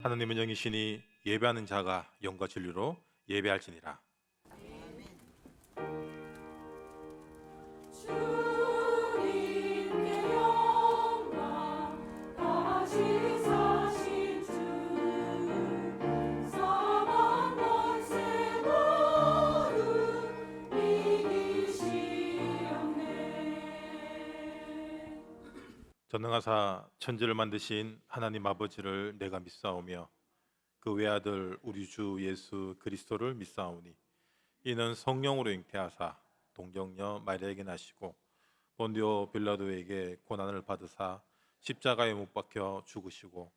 하나님은 영이시니 예배하는 자가 영과 진리로 예배할지니라. 주님께 영광 다시 사신 주 사망 권세 모두 이기시옵네. 전능하사 천지를 만드신 하나님 아버지를 내가 믿사오며 그 외아들 우리 주 예수 그리스도를 믿사오니 이는 성령으로 잉태하사 동정녀 마리아에게 나시고 본디오 빌라도에게 고난을 받으사 십자가에 못 박혀 죽으시고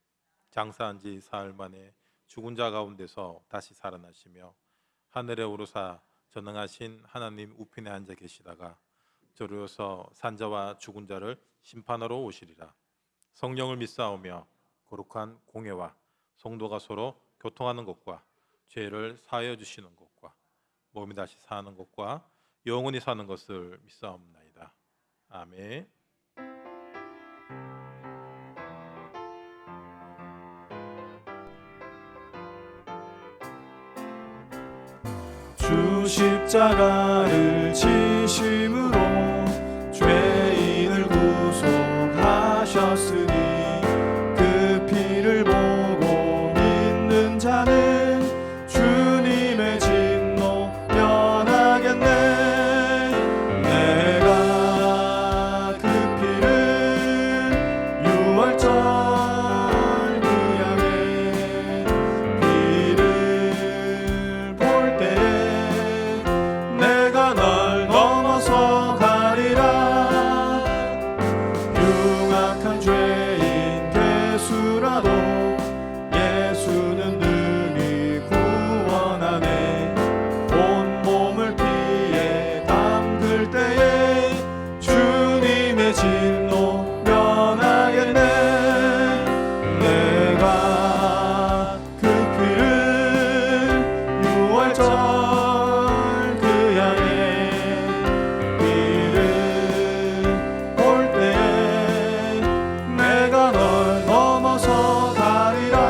장사한 지 사흘 만에 죽은 자 가운데서 다시 살아나시며 하늘에 오르사 전능하신 하나님 우편에 앉아 계시다가 저리로서 산자와 죽은 자를 심판하러 오시리라. 성령을 믿사오며 거룩한 공회와 성도가 서로 교통하는 것과 죄를 사하여 주시는 것과 몸이 다시 사는 것과 영원히 사는 것을 믿사옵나이다. 아멘. 주 십자가를 지심으로 죄인을 구속하셨으니 그 피를 보고 믿는 자는 주님의 진노 면하겠네. 내가 그 피를 유월절 그 양의 피를 볼 때에 내가 널 넘어서 가리라. 흉악한 죄인 괴수라도 예수는 능히 구원하네. 온몸을 피에 담글 때에 주님의 진노 면하겠네. 내가 그 피를 유월절 그 양의 피를 볼 때에 내가 널 넘어서 가리라.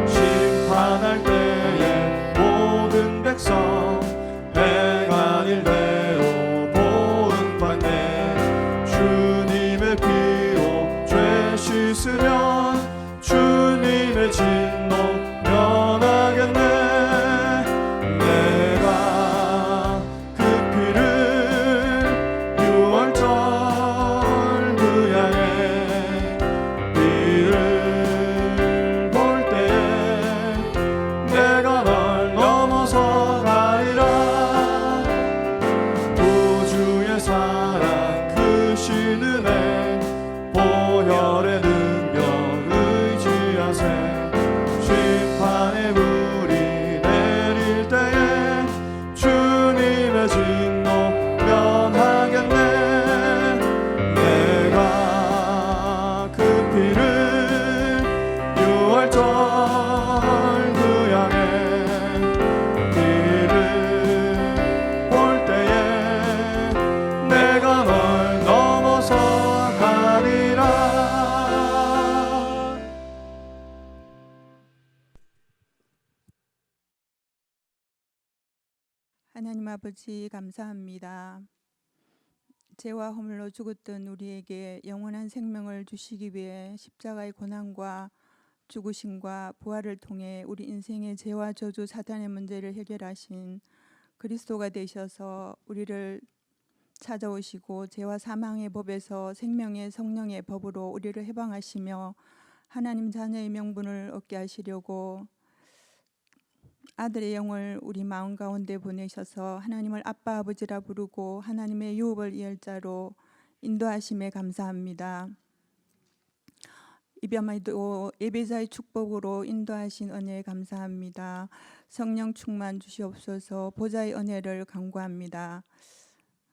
심판할 때에 모든 백성 행한 일대로 보응받네. 주님의 피로 죄 씻으면 주님의 진노 면하겠네. 내가 그 피를 유월절 그 양의 피를 볼 때에 내가 널 넘어서 가리라. 구주의 사랑 크신 은혜 보혈의 능력 의지하세. 심판의 물이 내릴 때에 주님의 진노 면하겠네. 내가 그 피를 유월절 그 양의 피를 볼 때에 내가 널 넘어서 가리라. 하나님 아버지 감사합니다. 죄와 허물로 죽었던 우리에게 영원한 생명을 주시기 위해 십자가의 고난과 죽으심과 부활을 통해 우리 인생의 죄와 저주 사단의 문제를 해결하신 그리스도가 되셔서 우리를 찾아오시고 죄와 사망의 법에서 생명의 성령의 법으로 우리를 해방하시며 하나님 자녀의 명분을 얻게 하시려고 아들의 영을 우리 마음 가운데 보내셔서 하나님을 아빠 아버지라 부르고 하나님의 유업을 이을 자로 인도하심에 감사합니다. 이밤에도 예배자의 축복으로 인도하신 은혜에 감사합니다. 성령 충만 주시옵소서. 보좌의 은혜를 간구합니다.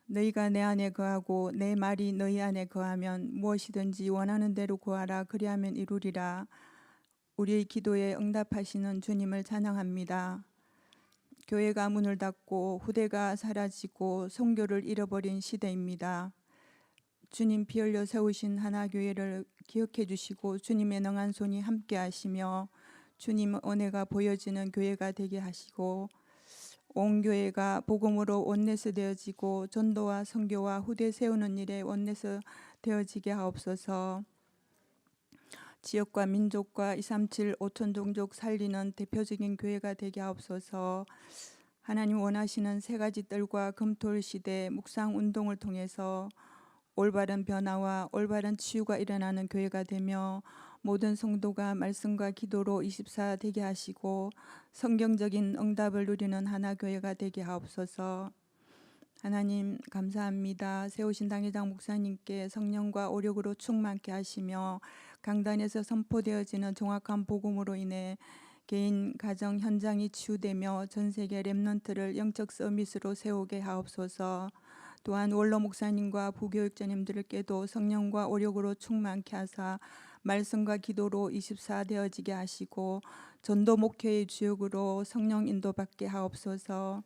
너희가 내 안에 거하고 내 말이 너희 안에 거하면 무엇이든지 원하는 대로 구하라. 그리하면 이루리라. 우리의 기도에 응답하시는 주님을 찬양합니다. 교회가 문을 닫고 후대가 사라지고 선교를 잃어버린 시대입니다. 주님 피 흘려 세우신 하나교회를 기억해 주시고 주님의 능한 손이 함께 하시며 주님 은혜가 보여지는 교회가 되게 하시고 온 교회가 복음으로 원내스 되어지고 전도와 선교와 후대 세우는 일에 원내스 되어지게 하옵소서. 지역과 민족과 237 5천 종족 살리는 대표적인 교회가 되게 하옵소서. 하나님 원하시는 세 가지 뜰과 금토일 시대 묵상 운동을 통해서 올바른 변화와 올바른 치유가 일어나는 교회가 되며 모든 성도가 말씀과 기도로 24 되게 하시고 성경적인 응답을 누리는 하나교회가 되게 하옵소서. 하나님 감사합니다. 세우신 당회장 목사님께 성령과 오력으로 충만케 하시며 강단에서 선포되어지는 정확한 복음으로 인해 개인, 가정, 현장이 치유되며 전 세계 렘넌트를 영적 서밋으로 세우게 하옵소서. 또한 원로 목사님과 부교육자님들께도 성령과 오력으로 충만케 하사 말씀과 기도로 24 되어지게 하시고 전도 목회의 주역으로 성령 인도받게 하옵소서.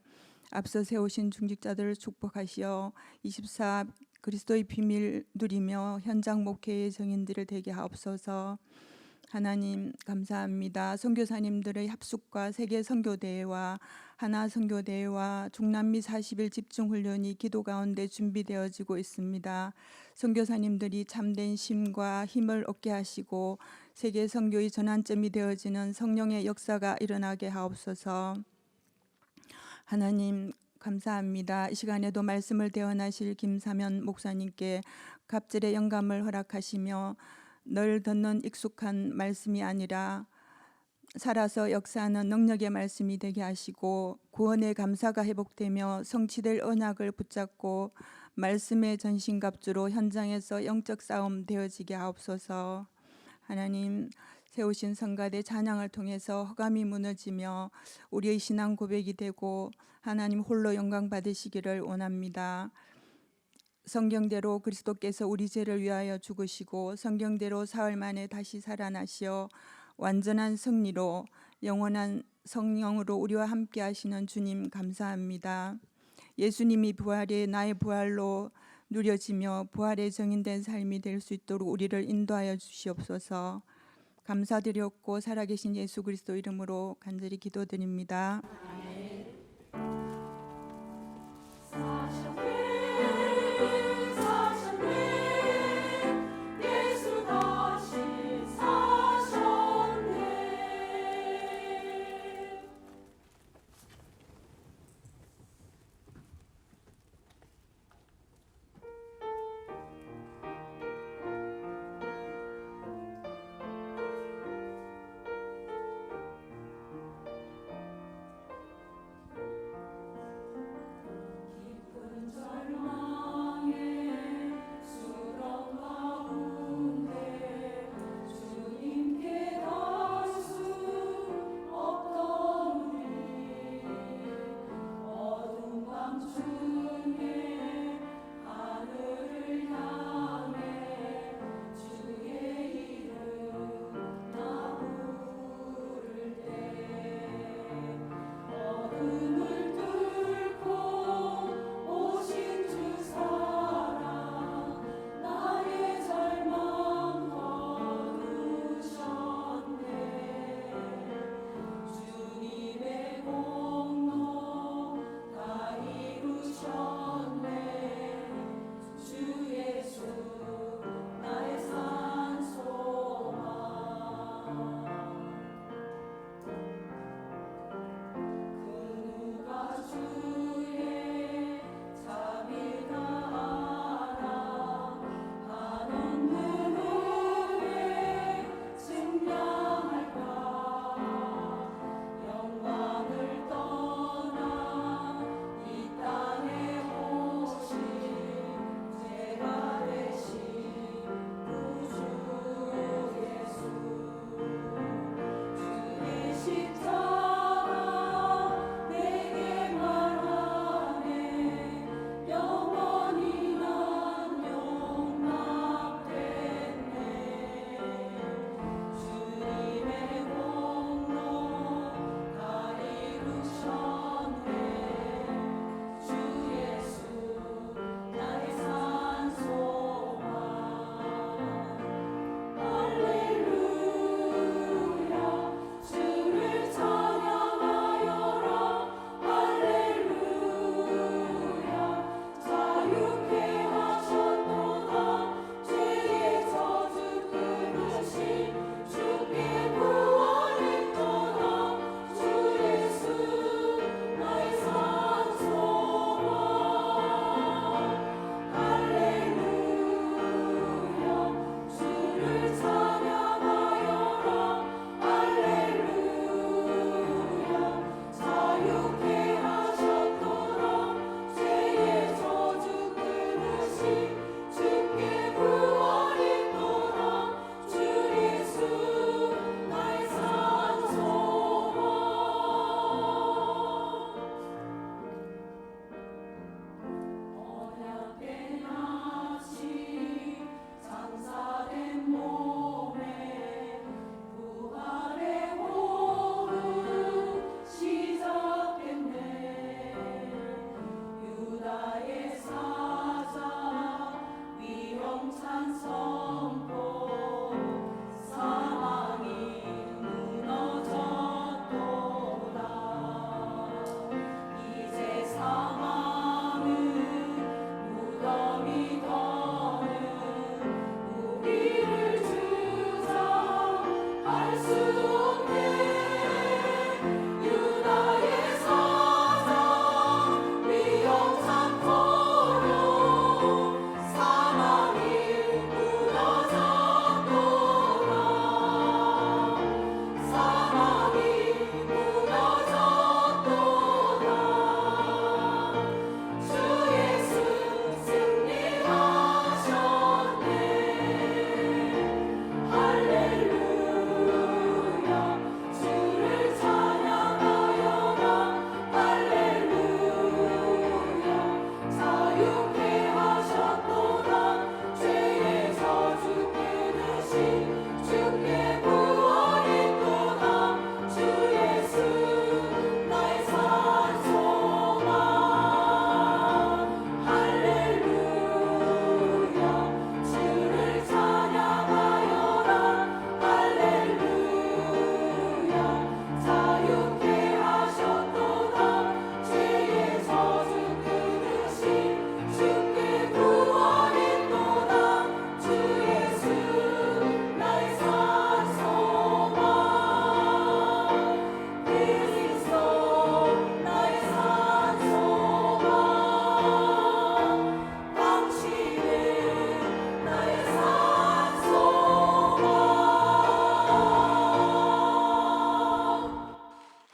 앞서 세우신 중직자들을 축복하시어 24 그리스도의 비밀 누리며 현장 목회의 정인들을 되게 하옵소서. 하나님 감사합니다. 선교사님들의 합숙과 세계 선교대회와 하나 선교대회와 중남미 40일 집중훈련이 기도 가운데 준비되어지고 있습니다. 선교사님들이 참된 심과 힘을 얻게 하시고 세계 선교의 전환점이 되어지는 성령의 역사가 일어나게 하옵소서. 하나님 감사합니다. 이 시간에도 말씀을 대언하실 김사면 목사님께 갑절의 영감을 허락하시며 늘 듣는 익숙한 말씀이 아니라 살아서 역사하는 능력의 말씀이 되게 하시고 구원의 감사가 회복되며 성취될 언약을 붙잡고 말씀의 전신갑주로 현장에서 영적 싸움 되어지게 하옵소서. 하나님 세우신 성가대 찬양을 통해서 허감이 무너지며 우리의 신앙 고백이 되고 하나님 홀로 영광 받으시기를 원합니다. 성경대로 그리스도께서 우리 죄를 위하여 죽으시고 성경대로 사흘 만에 다시 살아나시어 완전한 승리로 영원한 성령으로 우리와 함께 하시는 주님 감사합니다. 예수님이 부활이 나의 부활로 누려지며 부활의 정인된 삶이 될 수 있도록 우리를 인도하여 주시옵소서. 감사드렸고 살아계신 예수 그리스도 이름으로 간절히 기도드립니다. 사셨네 예수 다시 사셨네.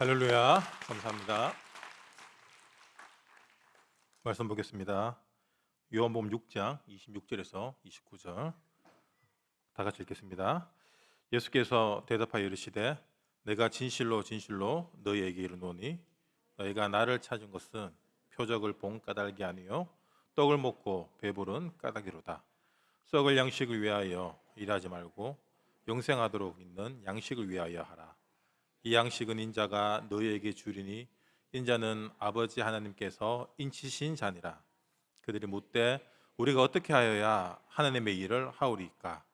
할렐루야. 감사합니다. 말씀 보겠습니다. 요한복음 6장 26절에서 29절 다 같이 읽겠습니다. 예수께서 대답하여 이르시되 내가 진실로 진실로 너희에게 이르노니 너희가 나를 찾은 것은 표적을 본 까닭이 아니요 떡을 먹고 배부른 까닭이로다. 썩을 양식을 위하여 일하지 말고 영생하도록 있는 양식을 위하여 하라. 이 양식은 인자가 너희에게 주리니 인자는 아버지 하나님께서 인치신 자니라. 그들이 묻되 우리가 어떻게 하여야 하나님의 일을 하오리까?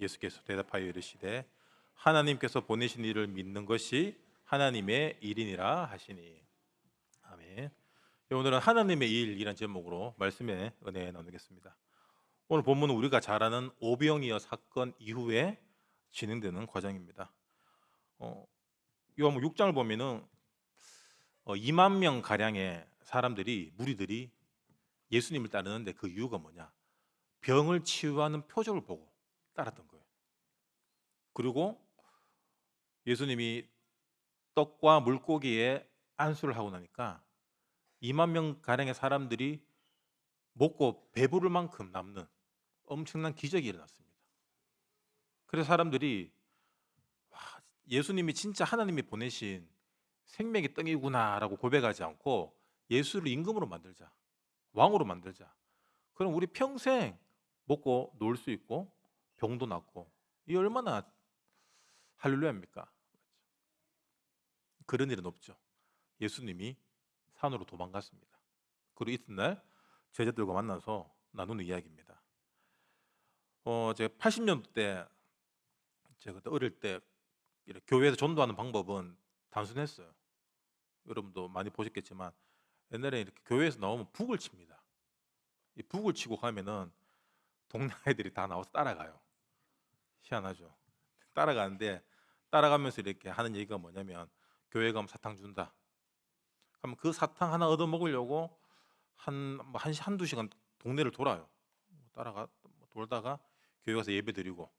예수께서 대답하여 이르시되 하나님께서 보내신 이를 믿는 것이 하나님의 일이니라 하시니. 아멘. 오늘은 하나님의 일이라는 제목으로 말씀의 은혜 나누겠습니다. 오늘 본문은 우리가 잘 아는 오병이어 사건 이후에 진행되는 과정입니다. 요한복음 6장을 보면은 2만 명 가량의 사람들이 무리들이 예수님을 따르는데 그 이유가 뭐냐? 병을 치유하는 표적을 보고 따랐던 거예요. 그리고 예수님이 떡과 물고기에 안수를 하고 나니까 2만 명 가량의 사람들이 먹고 배부를 만큼 남는 엄청난 기적이 일어났습니다. 그래서 사람들이 예수님이 진짜 하나님이 보내신 생명의 떡이구나라고 고백하지 않고 예수를 임금으로 만들자, 왕으로 만들자. 그럼 우리 평생 먹고 놀 수 있고 병도 낫고, 이 얼마나 할렐루야입니까? 그런 일은 없죠. 예수님이 산으로 도망갔습니다. 그리고 이튿날 제자들과 만나서 나누는 이야기입니다. 제가 80년대 때 제가 그때 어릴 때 이렇게 교회에서 전도하는 방법은 단순했어요. 여러분도 많이 보셨겠지만 옛날에 이렇게 교회에서 나오면 북을 칩니다. 이 북을 치고 가면은 동네 아이들이 다 나와서 따라가요. 희한하죠. 따라가는데 따라가면서 이렇게 하는 얘기가 뭐냐면 교회 가면 사탕 준다. 그럼 그 사탕 하나 얻어 먹으려고 한두 시간 동네를 돌아요. 돌다가 교회 가서 예배 드리고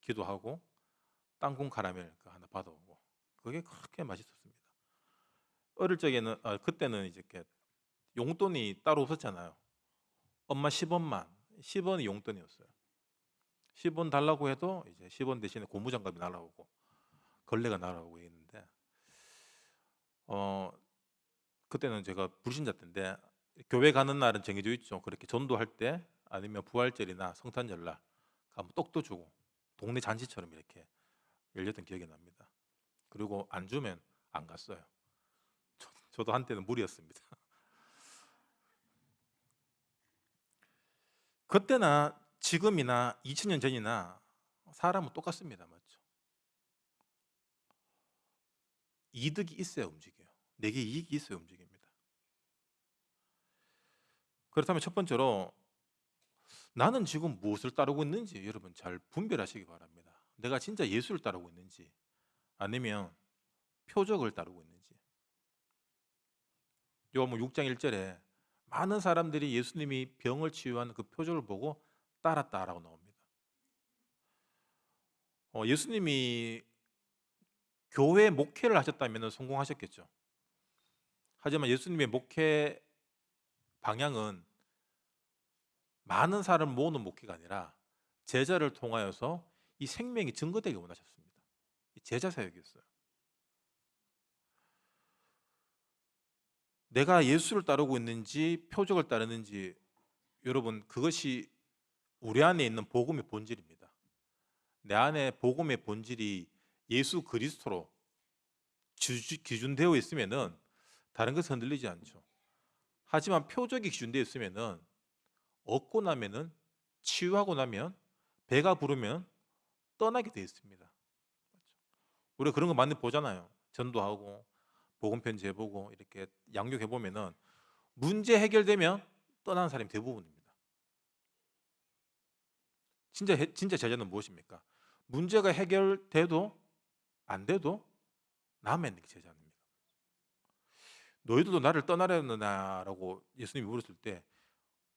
기도하고 땅콩 카라멜 하나 받아오고, 그게 그렇게 맛있었습니다. 어릴 적에는 그때는 이제 이렇게 용돈이 따로 없었잖아요. 엄마 10원이 용돈이었어요. 10원 달라고 해도 이제 10원 대신에 고무장갑이 날아오고 걸레가 날아오고 있는데, 그때는 제가 불신자 때인데 교회 가는 날은 정해져 있죠. 그렇게 전도할 때 아니면 부활절이나 성탄절날 가면 떡도 주고 동네 잔치처럼 이렇게 열렸던 기억이 납니다. 그리고 안 주면 안 갔어요. 저도 한때는 무리였습니다. 그때나 지금이나 2000년 전이나 사람은 똑같습니다. 맞죠? 이득이 있어야 움직여요. 내게 이익이 있어야 움직입니다. 그렇다면 첫 번째로 나는 지금 무엇을 따르고 있는지 여러분 잘 분별하시기 바랍니다. 내가 진짜 예수를 따르고 있는지 아니면 표적을 따르고 있는지. 요한복음 6장 1절에 많은 사람들이 예수님이 병을 치유하는 그 표적을 보고 따랐다라고 나옵니다. 예수님이 교회 목회를 하셨다면 성공하셨겠죠. 하지만 예수님의 목회 방향은 많은 사람을 모으는 목회가 아니라 제자를 통하여서 이 생명이 증거되게 원하셨습니다. 제자 사역이었어요. 내가 예수를 따르고 있는지 표적을 따르는지, 여러분 그것이 우리 안에 있는 복음의 본질입니다. 내 안에 복음의 본질이 예수 그리스도로 기준되어 있으면은 다른 것은 흔들리지 않죠. 하지만 표적이 기준되어 있으면은 얻고 나면은 치유하고 나면 배가 부르면 떠나게 되어 있습니다. 우리가 그런 거 많이 보잖아요. 전도하고 복음 편지해보고 이렇게 양육해보면은 문제 해결되면 떠나는 사람이 대부분입니다. 진짜 제자는 무엇입니까? 문제가 해결돼도 안 돼도 남아 있는 게 제자 아닙니까? 너희들도 나를 떠나려느냐라고 예수님이 물었을 때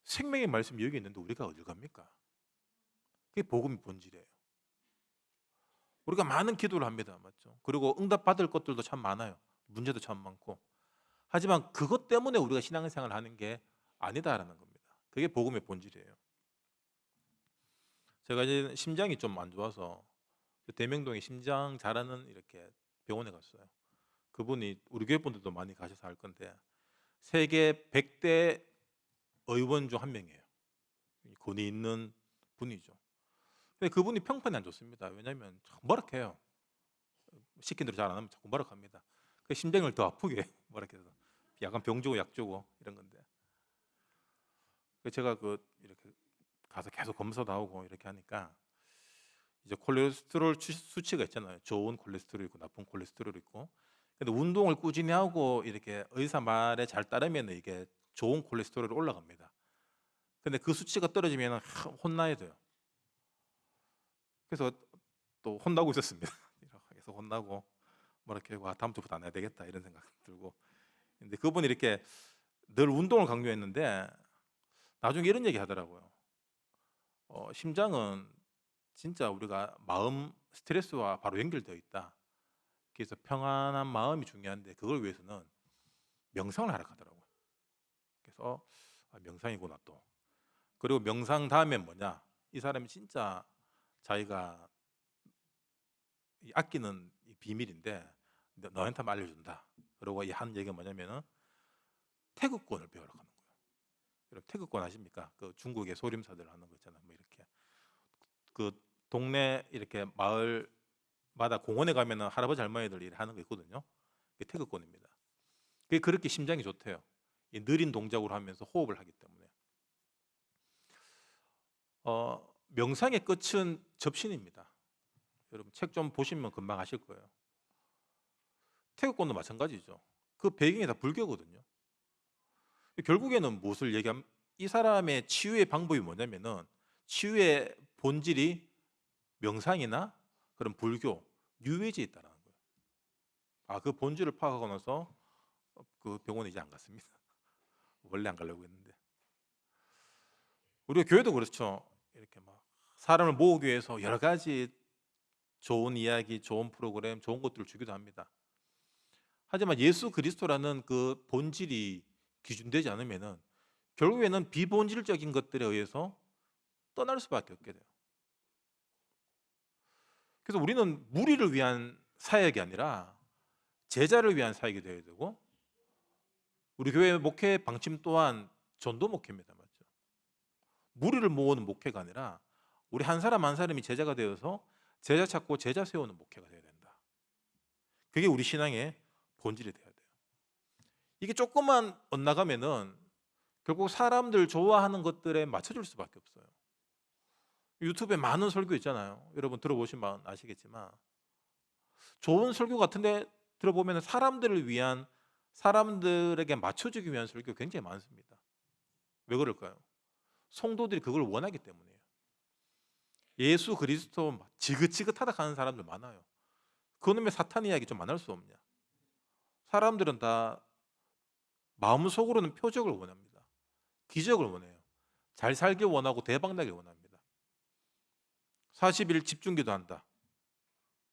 생명의 말씀이 여기 있는데 우리가 어딜 갑니까? 그게 복음의 본질이에요. 우리가 많은 기도를 합니다. 맞죠? 그리고 응답받을 것들도 참 많아요. 문제도 참 많고. 하지만 그것 때문에 우리가 신앙생활을 하는 게 아니다라는 겁니다. 그게 복음의 본질이에요. 제가 이제 심장이 좀 안 좋아서 대명동에 심장 잘하는 이렇게 병원에 갔어요. 그분이 우리 교회 분들도 많이 가셔서 알 건데 세계 100대 의원 중 한 명이에요. 권위 있는 분이죠. 근데 그분이 평판이 안 좋습니다. 왜냐하면 자꾸 뭐락해요. 시킨 대로 잘 안 하면 자꾸 뭐락합니다. 그 심장을 더 아프게 해요. 뭐락해서 약간 병 주고 약 주고 이런 건데. 그래서 제가 이렇게 가서 계속 검사도 하고 이렇게 하니까 이제 콜레스테롤 수치가 있잖아요. 좋은 콜레스테롤 있고 나쁜 콜레스테롤 있고. 근데 운동을 꾸준히 하고 이렇게 의사 말에 잘 따르면 이게 좋은 콜레스테롤이 올라갑니다. 근데 그 수치가 떨어지면 혼나야 돼요. 그래서 또 혼나고 있었습니다. 계속 혼나고 뭐 이렇게 다음 주부터 안 해야 되겠다 이런 생각 들고. 근데 그분이 이렇게 늘 운동을 강조했는데 나중에 이런 얘기 하더라고요. 심장은 진짜 우리가 마음 스트레스와 바로 연결되어 있다. 그래서 평안한 마음이 중요한데 그걸 위해서는 명상을 하라 하더라고요. 그래서 명상이구나 또. 그리고 명상 다음에 뭐냐? 이 사람이 진짜 자기가 아끼는 비밀인데 너한테만 알려준다. 그리고 이 한 얘기가 뭐냐면은 태극권을 배우라 하는 거예요. 여러분 태극권 아십니까? 그 중국의 소림사들 하는 거 있잖아요. 뭐 이렇게 그 동네 이렇게 마을마다 공원에 가면은 할아버지 할머니들이 하는 거 있거든요. 그게 태극권입니다. 그게 그렇게 심장이 좋대요. 이 느린 동작으로 하면서 호흡을 하기 때문에. 명상의 끝은 접신입니다. 여러분 책 좀 보시면 금방 아실 거예요. 태극권도 마찬가지죠. 그 배경이 다 불교거든요. 결국에는 무엇을 얘기하면 이 사람의 치유의 방법이 뭐냐면은 치유의 본질이 명상이나 그런 불교, 뉴에이지에 있다는 거예요. 그 본질을 파악하고 나서 그 병원에 이제 안 갔습니다. 원래 안 가려고 했는데. 우리가 교회도 그렇죠. 이렇게 막 사람을 모으기 위해서 여러 가지 좋은 이야기, 좋은 프로그램, 좋은 것들을 주기도 합니다. 하지만 예수 그리스도라는 그 본질이 기준되지 않으면은 결국에는 비본질적인 것들에 의해서 떠날 수밖에 없게 돼요. 그래서 우리는 무리를 위한 사역이 아니라 제자를 위한 사역이 되어야 되고 우리 교회 목회 방침 또한 전도 목회입니다. 맞죠? 무리를 모으는 목회가 아니라 우리 한 사람 한 사람이 제자가 되어서 제자 찾고 제자 세우는 목회가 되어야 된다. 그게 우리 신앙의 본질이 되어야 돼요. 이게 조금만 엇나가면은 결국 사람들 좋아하는 것들에 맞춰줄 수밖에 없어요. 유튜브에 많은 설교 있잖아요. 여러분 들어보시면 아시겠지만 좋은 설교 같은데 들어보면 사람들을 위한 사람들에게 맞춰주기 위한 설교 굉장히 많습니다. 왜 그럴까요? 성도들이 그걸 원하기 때문이에요. 예수 그리스도 지긋지긋하다 하는 사람들 많아요. 그놈의 사탄 이야기 좀 안 할 수 없냐? 사람들은 다 마음속으로는 표적을 원합니다. 기적을 원해요. 잘 살길 원하고 대박나길 원합니다. 40일 집중기도 한다.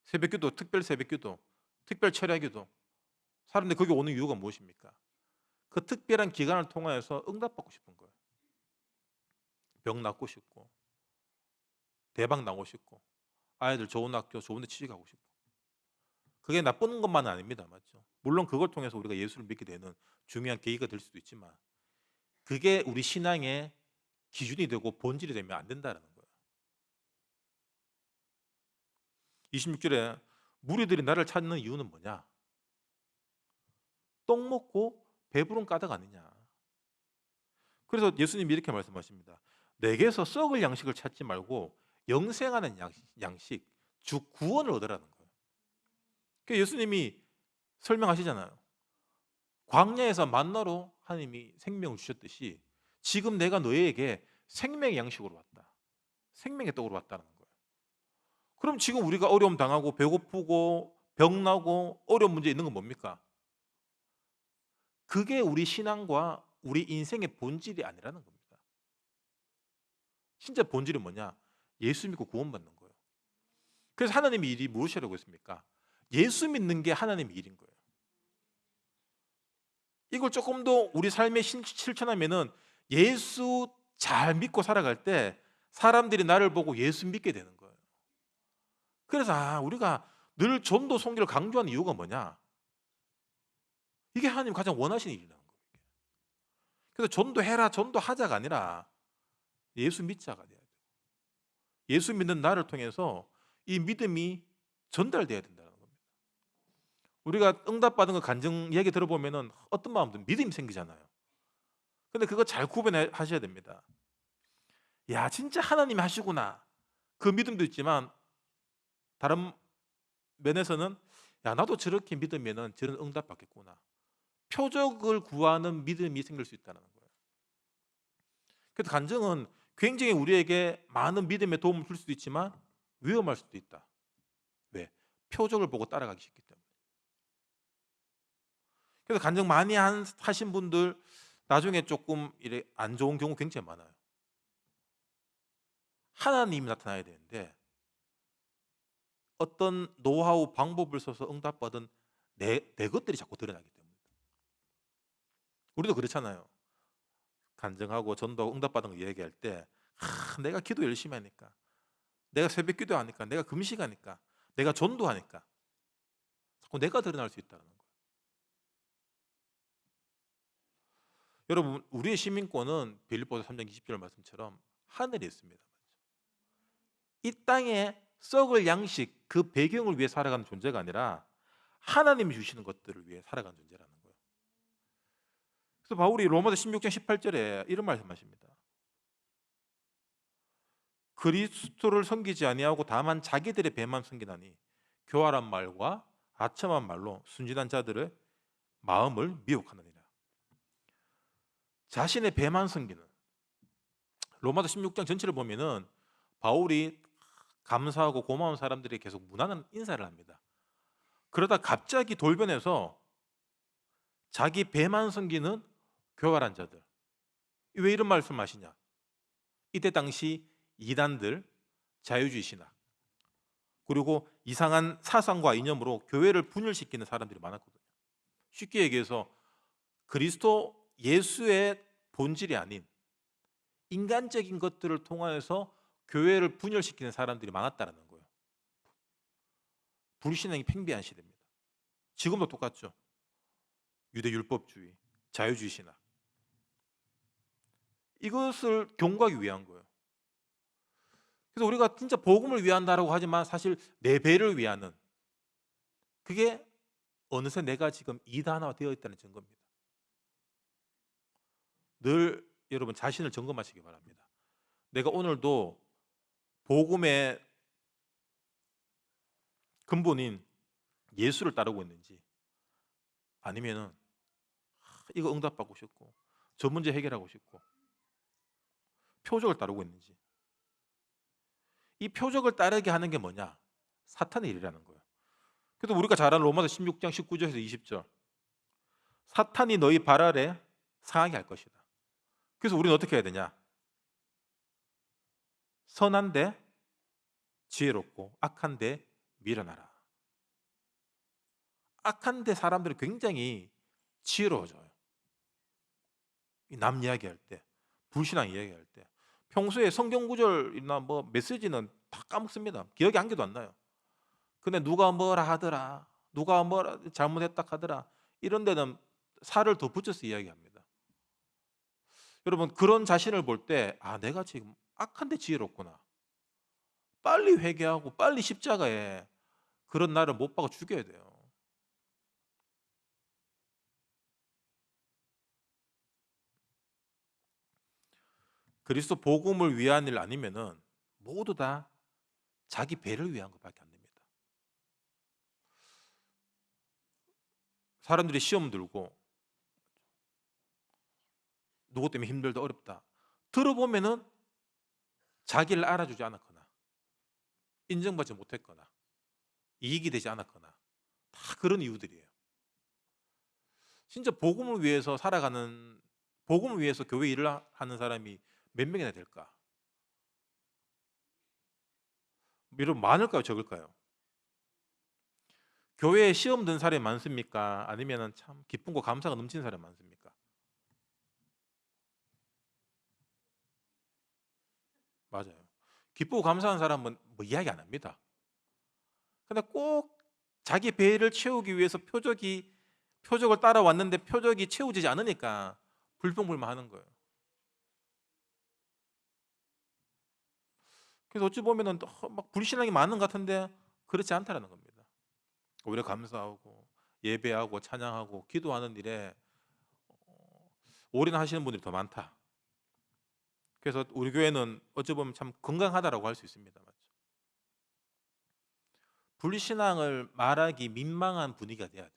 새벽기도, 특별 새벽기도, 특별 철야기도. 사람들이 거기 오는 이유가 무엇입니까? 그 특별한 기간을 통하여서 응답받고 싶은 거예요. 병 낫고 싶고 대박 나고 싶고 아이들 좋은 학교 좋은 데 취직하고 싶고 그게 나쁜 것만은 아닙니다. 맞죠? 물론 그걸 통해서 우리가 예수를 믿게 되는 중요한 계기가 될 수도 있지만 그게 우리 신앙의 기준이 되고 본질이 되면 안 된다는 거예요. 26절에 무리들이 나를 찾는 이유는 뭐냐? 떡 먹고 배부른 까닭 아니냐? 그래서 예수님이 이렇게 말씀하십니다. 내게서 썩을 양식을 찾지 말고 영생하는 양식, 즉 구원을 얻으라는 거예요. 그러니까 예수님이 설명하시잖아요. 광야에서 만나로 하나님이 생명을 주셨듯이 지금 내가 너희에게 생명의 양식으로 왔다. 생명의 떡으로 왔다는 거예요. 그럼 지금 우리가 어려움 당하고 배고프고 병나고 어려운 문제 있는 건 뭡니까? 그게 우리 신앙과 우리 인생의 본질이 아니라는 겁니다. 진짜 본질은 뭐냐? 예수 믿고 구원받는 거예요. 그래서 하나님의 일이 무엇이라고 했습니까? 예수 믿는 게 하나님의 일인 거예요. 이걸 조금 더 우리 삶에 실천하면은 예수 잘 믿고 살아갈 때 사람들이 나를 보고 예수 믿게 되는 거예요. 그래서 우리가 늘 전도 선교를 강조하는 이유가 뭐냐? 이게 하나님 가장 원하시는 일이라는 거예요. 그래서 전도해라, 전도하자가 아니라 예수 믿자가 돼야 돼요. 예수 믿는 나를 통해서 이 믿음이 전달돼야 된다는 겁니다. 우리가 응답받은 거 간증 얘기 들어보면은 어떤 마음든 믿음이 생기잖아요. 근데 그거 잘 구분하셔야 됩니다. 야, 진짜 하나님이 하시구나. 그 믿음도 있지만 다른 면에서는 야, 나도 저렇게 믿으면은 저런 응답 받겠구나. 표적을 구하는 믿음이 생길 수 있다는 거예요. 그래서 간증은 굉장히 우리에게 많은 믿음에 도움을 줄 수도 있지만 위험할 수도 있다. 왜? 표적을 보고 따라가기 쉽기 때문에. 그래서 간증 많이 하신 분들 나중에 조금 이래 안 좋은 경우 굉장히 많아요. 하나님이 나타나야 되는데 어떤 노하우 방법을 써서 응답받은 내 것들이 자꾸 드러나기 때문에. 우리도 그렇잖아요. 간증하고 전도 응답받은 거 얘기할 때 내가 기도 열심히 하니까, 내가 새벽 기도하니까, 내가 금식하니까, 내가 전도하니까 자꾸 내가 드러날 수 있다는 거예요. 여러분, 우리의 시민권은 빌립보서 3장 20절 말씀처럼 하늘에 있습니다. 이 땅에 썩을 양식, 그 배경을 위해 살아가는 존재가 아니라 하나님이 주시는 것들을 위해 살아가는 존재라는 거예요. 그래서 바울이 로마서 16장 18절에 이런 말씀하십니다. 그리스도를 섬기지 아니하고 다만 자기들의 배만 섬기나니 교활한 말과 아첨한 말로 순진한 자들의 마음을 미혹하느니라. 자신의 배만 섬기는, 로마서 16장 전체를 보면은 바울이 감사하고 고마운 사람들이 계속 무난한 인사를 합니다. 그러다 갑자기 돌변해서 자기 배만 섬기는 교활한 자들. 왜 이런 말씀하시냐? 이때 당시 이단들, 자유주의 신학, 그리고 이상한 사상과 이념으로 교회를 분열시키는 사람들이 많았거든요. 쉽게 얘기해서 그리스도 예수의 본질이 아닌 인간적인 것들을 통하여서 교회를 분열시키는 사람들이 많았다는 거예요. 불신앙이 팽배한 시대입니다. 지금도 똑같죠. 유대율법주의, 자유주의 신학. 이것을 경고하기 위한 거예요. 그래서 우리가 진짜 복음을 위한다라고 하지만 사실 내 배를 위하는, 그게 어느새 내가 지금 이단화 되어 있다는 증거입니다. 늘 여러분 자신을 점검하시기 바랍니다. 내가 오늘도 복음의 근본인 예수를 따르고 있는지, 아니면은 이거 응답받고 싶고 저 문제 해결하고 싶고 표적을 따르고 있는지. 이 표적을 따르게 하는 게 뭐냐? 사탄의 일이라는 거예요. 그래서 우리가 잘 아는 로마서 16장 19절에서 20절, 사탄이 너희 발 아래 상하게 할 것이다. 그래서 우리는 어떻게 해야 되냐? 선한데 지혜롭고 악한데 미련하라. 악한데 사람들이 굉장히 지혜로워져요. 남 이야기할 때, 불신앙 이야기할 때, 평소에 성경 구절이나 뭐 메시지는 다 까먹습니다. 기억이 한 개도 안 나요. 근데 누가 뭐라 하더라, 누가 뭐라 잘못했다 하더라, 이런 데는 살을 더 붙여서 이야기합니다. 여러분, 그런 자신을 볼 때 내가 지금 악한데 지혜롭구나. 빨리 회개하고 빨리 십자가에 그런 나를 못 박아 죽여야 돼요. 그리스도 복음을 위한 일 아니면은 모두 다 자기 배를 위한 것밖에 안 됩니다. 사람들이 시험 들고 누구 때문에 힘들다 어렵다 들어보면은 자기를 알아주지 않았거나 인정받지 못했거나 이익이 되지 않았거나 다 그런 이유들이에요. 진짜 복음을 위해서 살아가는, 복음을 위해서 교회 일을 하는 사람이 몇 명이나 될까? 여러분, 많을까요, 적을까요? 교회에 시험 든 사람이 많습니까? 아니면은 참 기쁨과 감사가 넘치는 사람이 많습니까? 맞아요. 기쁘고 감사한 사람은 뭐 이야기 안 합니다. 근데 꼭 자기 배를 채우기 위해서 표적을 따라왔는데 표적이 채워지지 않으니까 불평불만하는 거예요. 그래서 어찌 보면은 막 불신앙이 많은 것 같은데 그렇지 않다라는 겁니다. 오히려 감사하고 예배하고 찬양하고 기도하는 일에 올인하시는 분들이 더 많다. 그래서 우리 교회는 어찌 보면 참 건강하다라고 할 수 있습니다. 맞죠? 불신앙을 말하기 민망한 분위기가 돼야 돼요.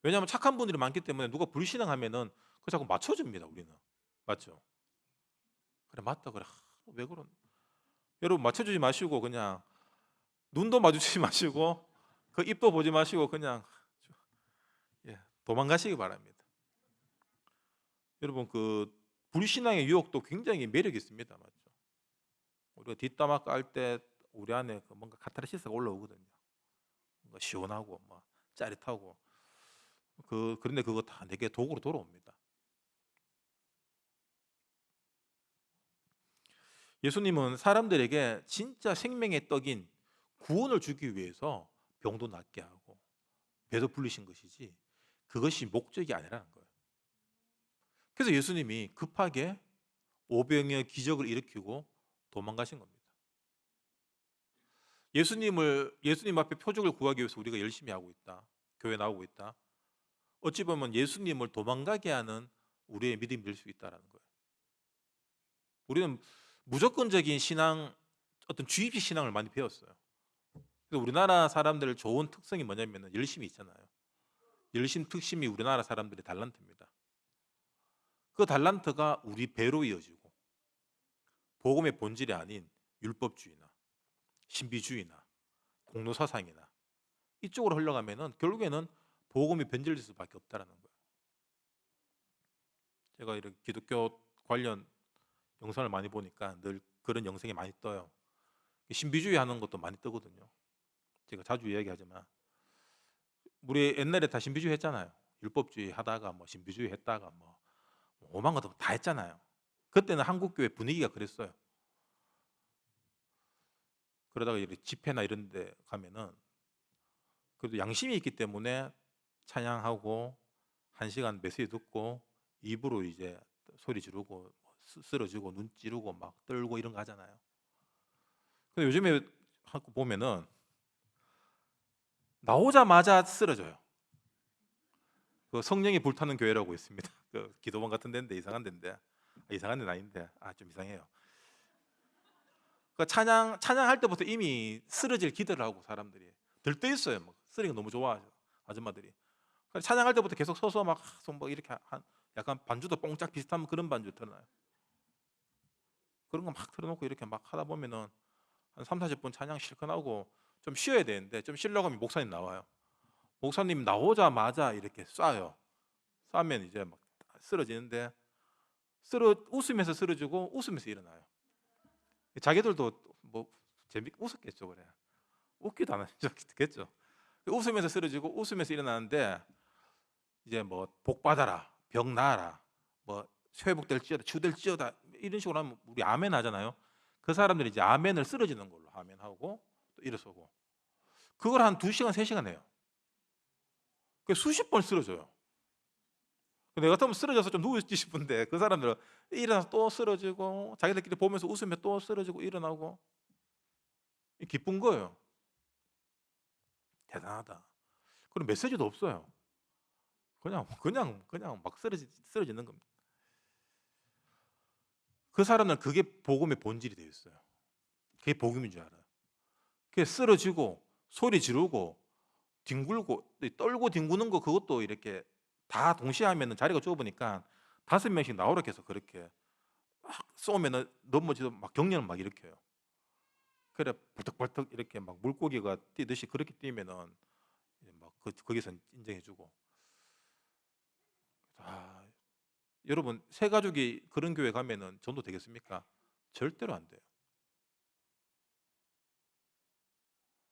왜냐하면 착한 분들이 많기 때문에 누가 불신앙하면은 그 자꾸 맞춰줍니다. 우리는 맞죠? 그래 맞다 그래 왜 그런? 여러분 맞춰주지 마시고 그냥 눈도 마주치지 마시고 그 입도 보지 마시고 그냥 도망가시기 바랍니다. 여러분 그 불신앙의 유혹도 굉장히 매력이 있습니다. 맞죠? 우리가 뒷담화 깔 때 우리 안에 뭔가 카타르시스가 올라오거든요. 뭔가 시원하고 막 짜릿하고 그런데 그거 다 내게 독으로 돌아옵니다. 예수님은 사람들에게 진짜 생명의 떡인 구원을 주기 위해서 병도 낫게 하고 배도 불리신 것이지 그것이 목적이 아니라는 거예요. 그래서 예수님이 급하게 오병이어 기적을 일으키고 도망가신 겁니다. 예수님 앞에 표적을 구하기 위해서 우리가 열심히 하고 있다. 교회 나오고 있다. 어찌 보면 예수님을 도망가게 하는 우리의 믿음이 될 수 있다라는 거예요. 우리는 무조건적인 신앙, 어떤 주입식 신앙을 많이 배웠어요. 그래서 우리나라 사람들 좋은 특성이 뭐냐면 열심히 있잖아요. 열심 특심이 우리나라 사람들의 달란트입니다. 그 달란트가 우리 배로 이어지고 복음의 본질이 아닌 율법주의나 신비주의나 공로사상이나 이쪽으로 흘러가면은 결국에는 복음이 변질될 수밖에 없다라는 거예요. 제가 이렇게 기독교 관련 영상을 많이 보니까 늘 그런 영상이 많이 떠요. 신비주의 하는 것도 많이 뜨거든요. 제가 자주 이야기하지만 우리 옛날에 다 신비주의 했잖아요. 율법주의 하다가 뭐 신비주의 했다가 뭐 오만 것도 다 했잖아요. 그때는 한국교회 분위기가 그랬어요. 그러다가 이렇게 집회나 이런 데 가면은 그래도 양심이 있기 때문에 찬양하고 1시간 메시지 듣고 입으로 이제 소리 지르고 쓰러지고 눈 찌르고 막 떨고 이런 거 하잖아요. 근데 요즘에 보면은 나오자마자 쓰러져요. 그 성령이 불타는 교회라고 있습니다. 그 기도원 같은 데인데 이상한 데인데 이상한 데는 아닌데 좀 이상해요. 그 찬양할 때부터 이미 쓰러질 기도를 하고 사람들이 들떠 있어요. 막 쓰리는 거 너무 좋아하죠 아줌마들이. 찬양할 때부터 계속 서서 막 이렇게 약간 반주도 뽕짝 비슷한 그런 반주 틀어놔요. 그런 거 막 틀어놓고 이렇게 막 하다 보면은 한 30-40분 찬양 실컷 하고 좀 쉬어야 되는데 좀 쉬려고 하면 목사님 나와요. 목사님 나오자마자 이렇게 쏴요. 쏴면 이제 막 쓰러지는데 웃으면서 쓰러지고 웃으면서 일어나요. 자기들도 뭐 웃었겠죠. 그래 웃기도 안 하겠죠. 웃으면서 쓰러지고 웃으면서 일어나는데 이제 뭐 복 받아라, 병 나아라, 뭐 회복될지어다, 치유될지어다 이런 식으로 하면 우리 아멘 하잖아요. 그 사람들이 이제 아멘을 쓰러지는 걸로 아멘 하고 또 일어서고 그걸 한 2시간 3시간 해요. 수십 번 쓰러져요. 내가 같으면 쓰러져서 좀 누우지 싶은데 그 사람들은 일어나서 또 쓰러지고 자기들끼리 보면서 웃으면 또 쓰러지고 일어나고 기쁜 거예요. 대단하다. 그럼 메시지도 없어요. 그냥 막 쓰러지는 겁니다. 그 사람은 그게 복음의 본질이 되어 있어요. 그게 복음인 줄 알아요. 그게 쓰러지고 소리 지르고 뒹굴고 떨고 뒹구는 거 그것도 이렇게 다 동시에 하면은 자리가 좁으니까 5명씩 나오라 해서 그렇게 막 쏘면은 넘어지도 막 경련을 막 일으켜요. 그래 벌떡벌떡 이렇게 막 물고기가 뛰듯이 그렇게 뛰면은 막 거기서 인정해주고. 여러분 새 가족이 그런 교회 가면은 전도 되겠습니까? 절대로 안 돼요.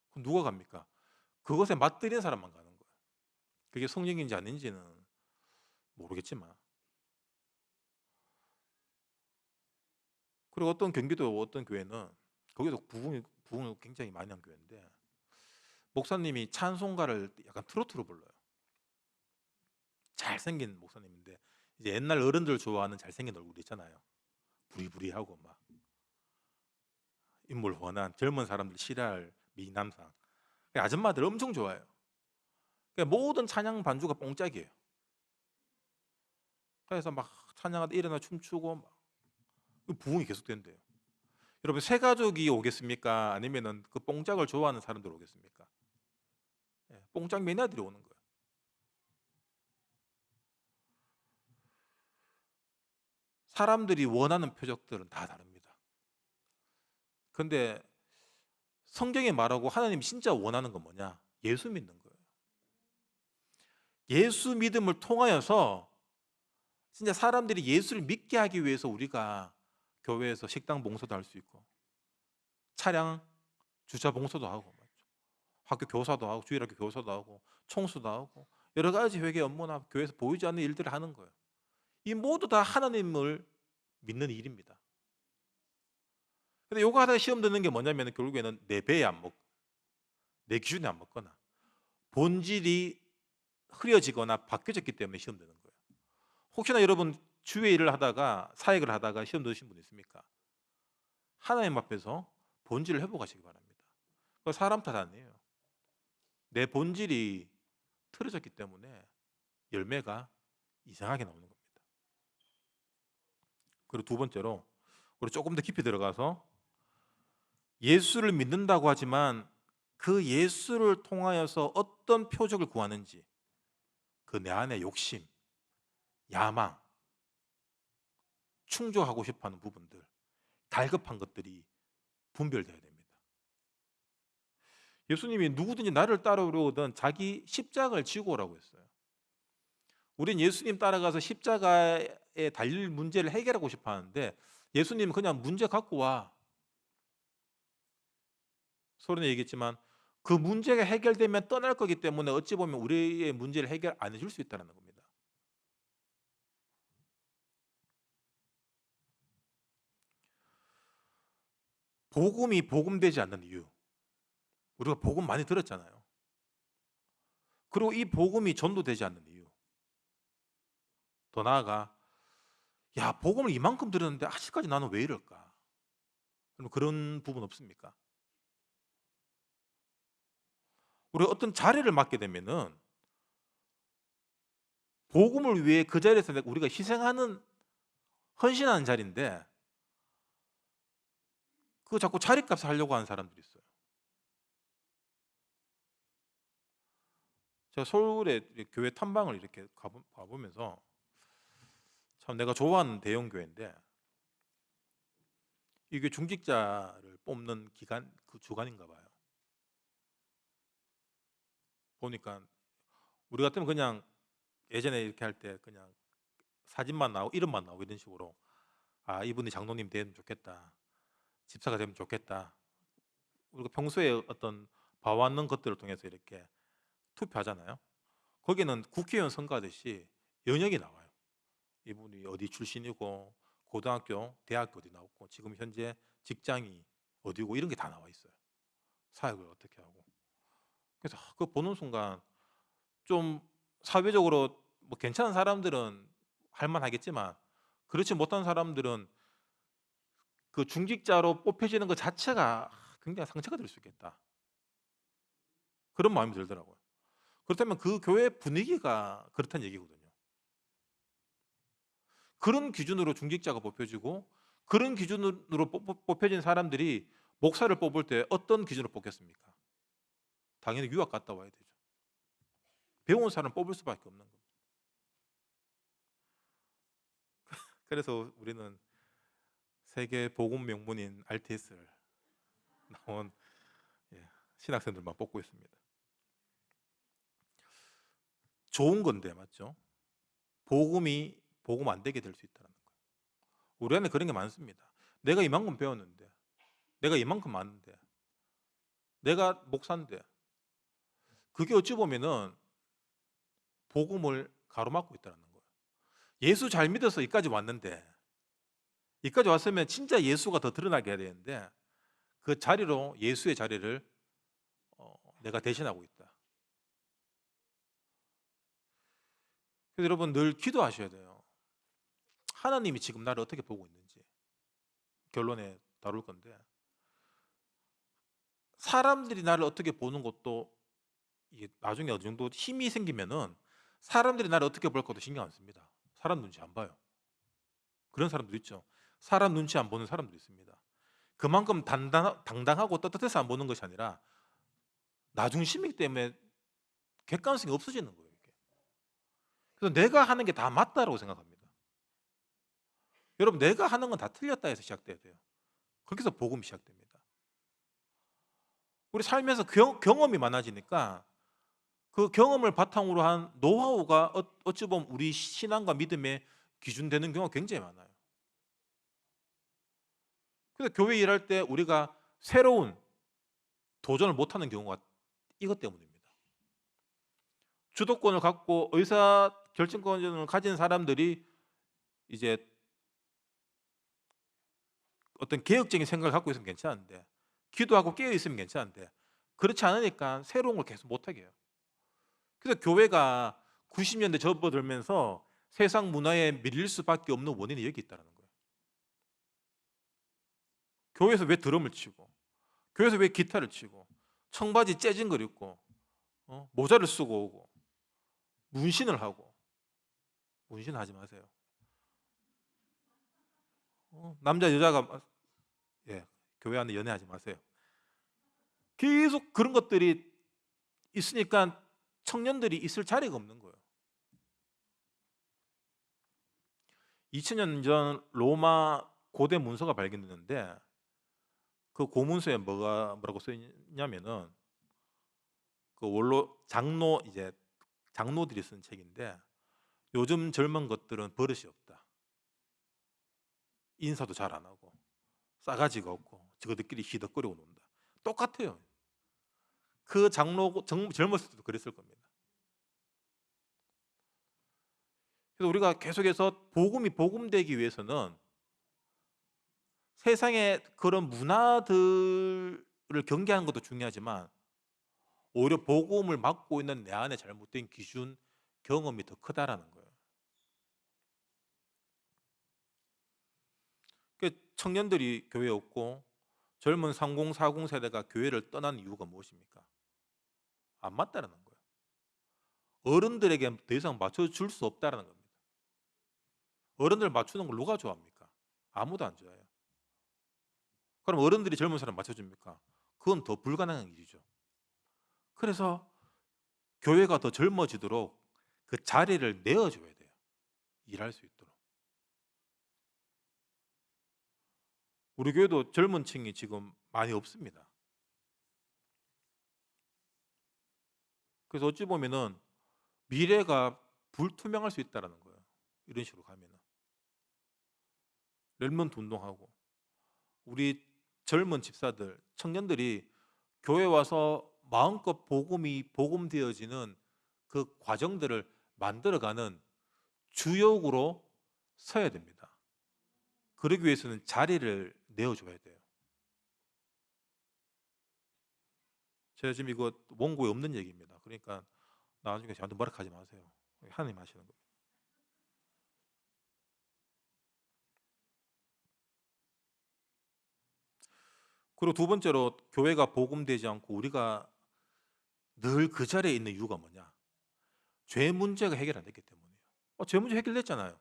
그럼 누가 갑니까? 그것에 맞들인 사람만 가는 거예요. 그게 성령인지 아닌지는 모르겠지만. 그리고 어떤 경기도 어떤 교회는 거기도 부흥을 굉장히 많이 한 교회인데 목사님이 찬송가를 약간 트로트로 불러요. 잘생긴 목사님인데 이제 옛날 어른들 좋아하는 잘생긴 얼굴 있잖아요. 부리부리하고 막 인물 훤한 젊은 사람들 싫어할 미남상. 아줌마들 엄청 좋아해요. 그러니까 모든 찬양 반주가 뽕짝이에요. 그래서 막 찬양하다 일어나 춤추고 막 부흥이 계속된대요. 여러분 새 가족이 오겠습니까? 아니면은 그 뽕짝을 좋아하는 사람들 오겠습니까? 뽕짝 매니아들이 오는 거예요. 사람들이 원하는 표적들은 다 다릅니다. 근데 성경에 말하고 하나님이 진짜 원하는 건 뭐냐? 예수 믿는 거예요. 예수 믿음을 통하여서 진짜 사람들이 예수를 믿게 하기 위해서 우리가 교회에서 식당 봉사도 할 수 있고 차량 주차 봉사도 하고 학교 교사도 하고 주일학교 교사도 하고 총수도 하고 여러 가지 회개 업무나 교회에서 보이지 않는 일들을 하는 거예요. 이 모두 다 하나님을 믿는 일입니다. 근데 요거 하다가 시험 드는 게 뭐냐면 결국에는 내 배에 안 먹고 내 기준에 안 먹거나 본질이 흐려지거나 바뀌어졌기 때문에 시험 드는 거예요. 혹시나 여러분 주의 일을 하다가 사역을 하다가 시험 드신 분 있습니까? 하나님 앞에서 본질을 회복하시기 바랍니다. 그거 사람 탓 아니에요. 내 본질이 틀어졌기 때문에 열매가 이상하게 나오는 겁니다. 그리고 두 번째로 우리 조금 더 깊이 들어가서 예수를 믿는다고 하지만 그 예수를 통하여서 어떤 표적을 구하는지 그 내 안의 욕심, 야망, 충족하고 싶어하는 부분들, 갈급한 것들이 분별돼야 됩니다. 예수님이 누구든지 나를 따르려거든 자기 십자가를 지고 오라고 했어요. 우린 예수님 따라가서 십자가에 달릴 문제를 해결하고 싶어 하는데 예수님은 그냥 문제 갖고 와. 서론에 얘기했지만 그 문제가 해결되면 떠날 거기 때문에 어찌 보면 우리의 문제를 해결 안 해줄 수 있다는 겁니다. 복음이 복음되지 않는 이유, 우리가 복음 많이 들었잖아요. 그리고 이 복음이 전도되지 않는 이유, 더 나아가 야 복음을 이만큼 들었는데 아직까지 나는 왜 이럴까? 그런 부분 없습니까? 우리가 어떤 자리를 맡게 되면은 복음을 위해 그 자리에서 우리가 희생하는 헌신하는 자리인데 그거 자꾸 자리값을 하려고 하는 사람들이 있어요. 제가 서울에 교회 탐방을 이렇게 가보면서 참 내가 좋아하는 대형 교회인데 이게 중직자를 뽑는 기간 그 주간인가 봐요. 보니까 우리 같으면 그냥 예전에 이렇게 할 때 그냥 사진만 나오고 이름만 나오고 이런 식으로 아 이분이 장로님 되면 좋겠다, 집사가 되면 좋겠다. 우리가 평소에 어떤 봐왔는 것들을 통해서 이렇게 투표하잖아요. 거기는 국회의원 선거하듯이 연역이 나와요. 이분이 어디 출신이고 고등학교, 대학교 어디 나왔고 지금 현재 직장이 어디고 이런 게 다 나와 있어요. 사역을 어떻게 하고. 그래서 그거 보는 순간 좀 사회적으로 뭐 괜찮은 사람들은 할만하겠지만 그렇지 못한 사람들은 그 중직자로 뽑혀지는 것 자체가 굉장히 상처가 될 수 있겠다. 그런 마음이 들더라고요. 그렇다면 그 교회 분위기가 그렇다는 얘기거든요. 그런 기준으로 중직자가 뽑혀지고 그런 기준으로 뽑혀진 사람들이 목사를 뽑을 때 어떤 기준으로 뽑겠습니까? 당연히 유학 갔다 와야 되죠. 배운 사람 뽑을 수밖에 없는 겁니다. 그래서 우리는 세계 복음 명문인 RTS를 나온 신학생들만 뽑고 있습니다. 좋은 건데 맞죠? 복음이 복음 안 되게 될 수 있다는 거예요. 우리 안에 그런 게 많습니다. 내가 이만큼 배웠는데, 내가 이만큼 아는데, 내가 목사인데 그게 어찌 보면은 복음을 가로막고 있다는 거예요. 예수 잘 믿어서 여기까지 왔는데, 여기까지 왔으면 진짜 예수가 더 드러나게 해야 되는데 그 자리로 예수의 자리를 내가 대신하고 있다. 그래서 여러분 늘 기도하셔야 돼요. 하나님이 지금 나를 어떻게 보고 있는지 결론에 다룰 건데, 사람들이 나를 어떻게 보는 것도 이게 나중에 어느 정도 힘이 생기면은 사람들이 나를 어떻게 볼 것도 신경 안 씁니다. 사람 눈치 안 봐요. 그런 사람들 있죠. 사람 눈치 안 보는 사람도 있습니다. 그만큼 당당하고 떳떳해서 안 보는 것이 아니라 나중심이기 때문에 객관성이 없어지는 거예요. 이게. 그래서 내가 하는 게 다 맞다라고 생각합니다. 여러분 내가 하는 건 다 틀렸다 해서 시작돼야 돼요. 거기서 복음이 시작됩니다. 우리 살면서 경험이 많아지니까 그 경험을 바탕으로 한 노하우가 어찌 보면 우리 신앙과 믿음의 기준 되는 경우가 굉장히 많아요. 그래서 교회 일할 때 우리가 새로운 도전을 못하는 경우가 이것 때문입니다. 주도권을 갖고 의사 결정권을 가진 사람들이 이제 어떤 개혁적인 생각을 갖고 있으면 괜찮은데, 기도하고 깨어 있으면 괜찮은데, 그렇지 않으니까 새로운 걸 계속 못하게 해요. 그래서 교회가 90년대 접어들면서 세상 문화에 밀릴 수밖에 없는 원인이 여기 있다는 거예요. 교회에서 왜 드럼을 치고, 교회에서 왜 기타를 치고, 청바지 째진 걸 입고, 모자를 쓰고 오고, 문신을 하고. 문신하지 마세요. 남자 여자가 교회 안에 연애하지 마세요. 계속 그런 것들이 있으니까 청년들이 있을 자리가 없는 거예요. 2000년 전 로마 고대 문서가 발견됐는데 그 고문서에 뭐라고 써 있냐면은 그 원로 장로들이 쓴 책인데, 요즘 젊은 것들은 버릇이 없다. 인사도 잘 안 하고 싸가지가 없고 저거들끼리 히덕거리고 논다. 똑같아요. 그 젊었을 때도 그랬을 겁니다. 그래서 우리가 계속해서 복음이 복음되기 위해서는 세상의 그런 문화들을 경계하는 것도 중요하지만 오히려 복음을 막고 있는 내 안에 잘못된 기준, 경험이 더 크다라는 거예요. 청년들이 교회에 없고 젊은 30, 40 세대가 교회를 떠난 이유가 무엇입니까? 안 맞다라는 거예요. 어른들에게 더 이상 맞춰줄 수 없다라는 겁니다. 어른들 맞추는 걸 누가 좋아합니까? 아무도 안 좋아해요. 그럼 어른들이 젊은 사람 맞춰줍니까? 그건 더 불가능한 일이죠. 그래서 교회가 더 젊어지도록 그 자리를 내어줘야 돼요. 일할 수 있도록. 우리 교회도 젊은 층이 지금 많이 없습니다. 그래서 어찌 보면은 미래가 불투명할 수 있다는 거예요. 이런 식으로 가면은. 렐몬트 운동하고 우리 젊은 집사들, 청년들이 교회 와서 마음껏 복음이 복음되어지는 그 과정들을 만들어가는 주역으로 서야 됩니다. 그러기 위해서는 자리를 내어줘야 돼요. 제가 지금 이거 원고에 없는 얘기입니다. 그러니까 나중에 저한테 뭐라 하지 마세요. 하나님 하시는 겁니다. 그리고 두 번째로 교회가 복음되지 않고 우리가 늘 그 자리에 있는 이유가 뭐냐? 죄 문제가 해결 안 됐기 때문이에요. 죄 문제 해결됐잖아요.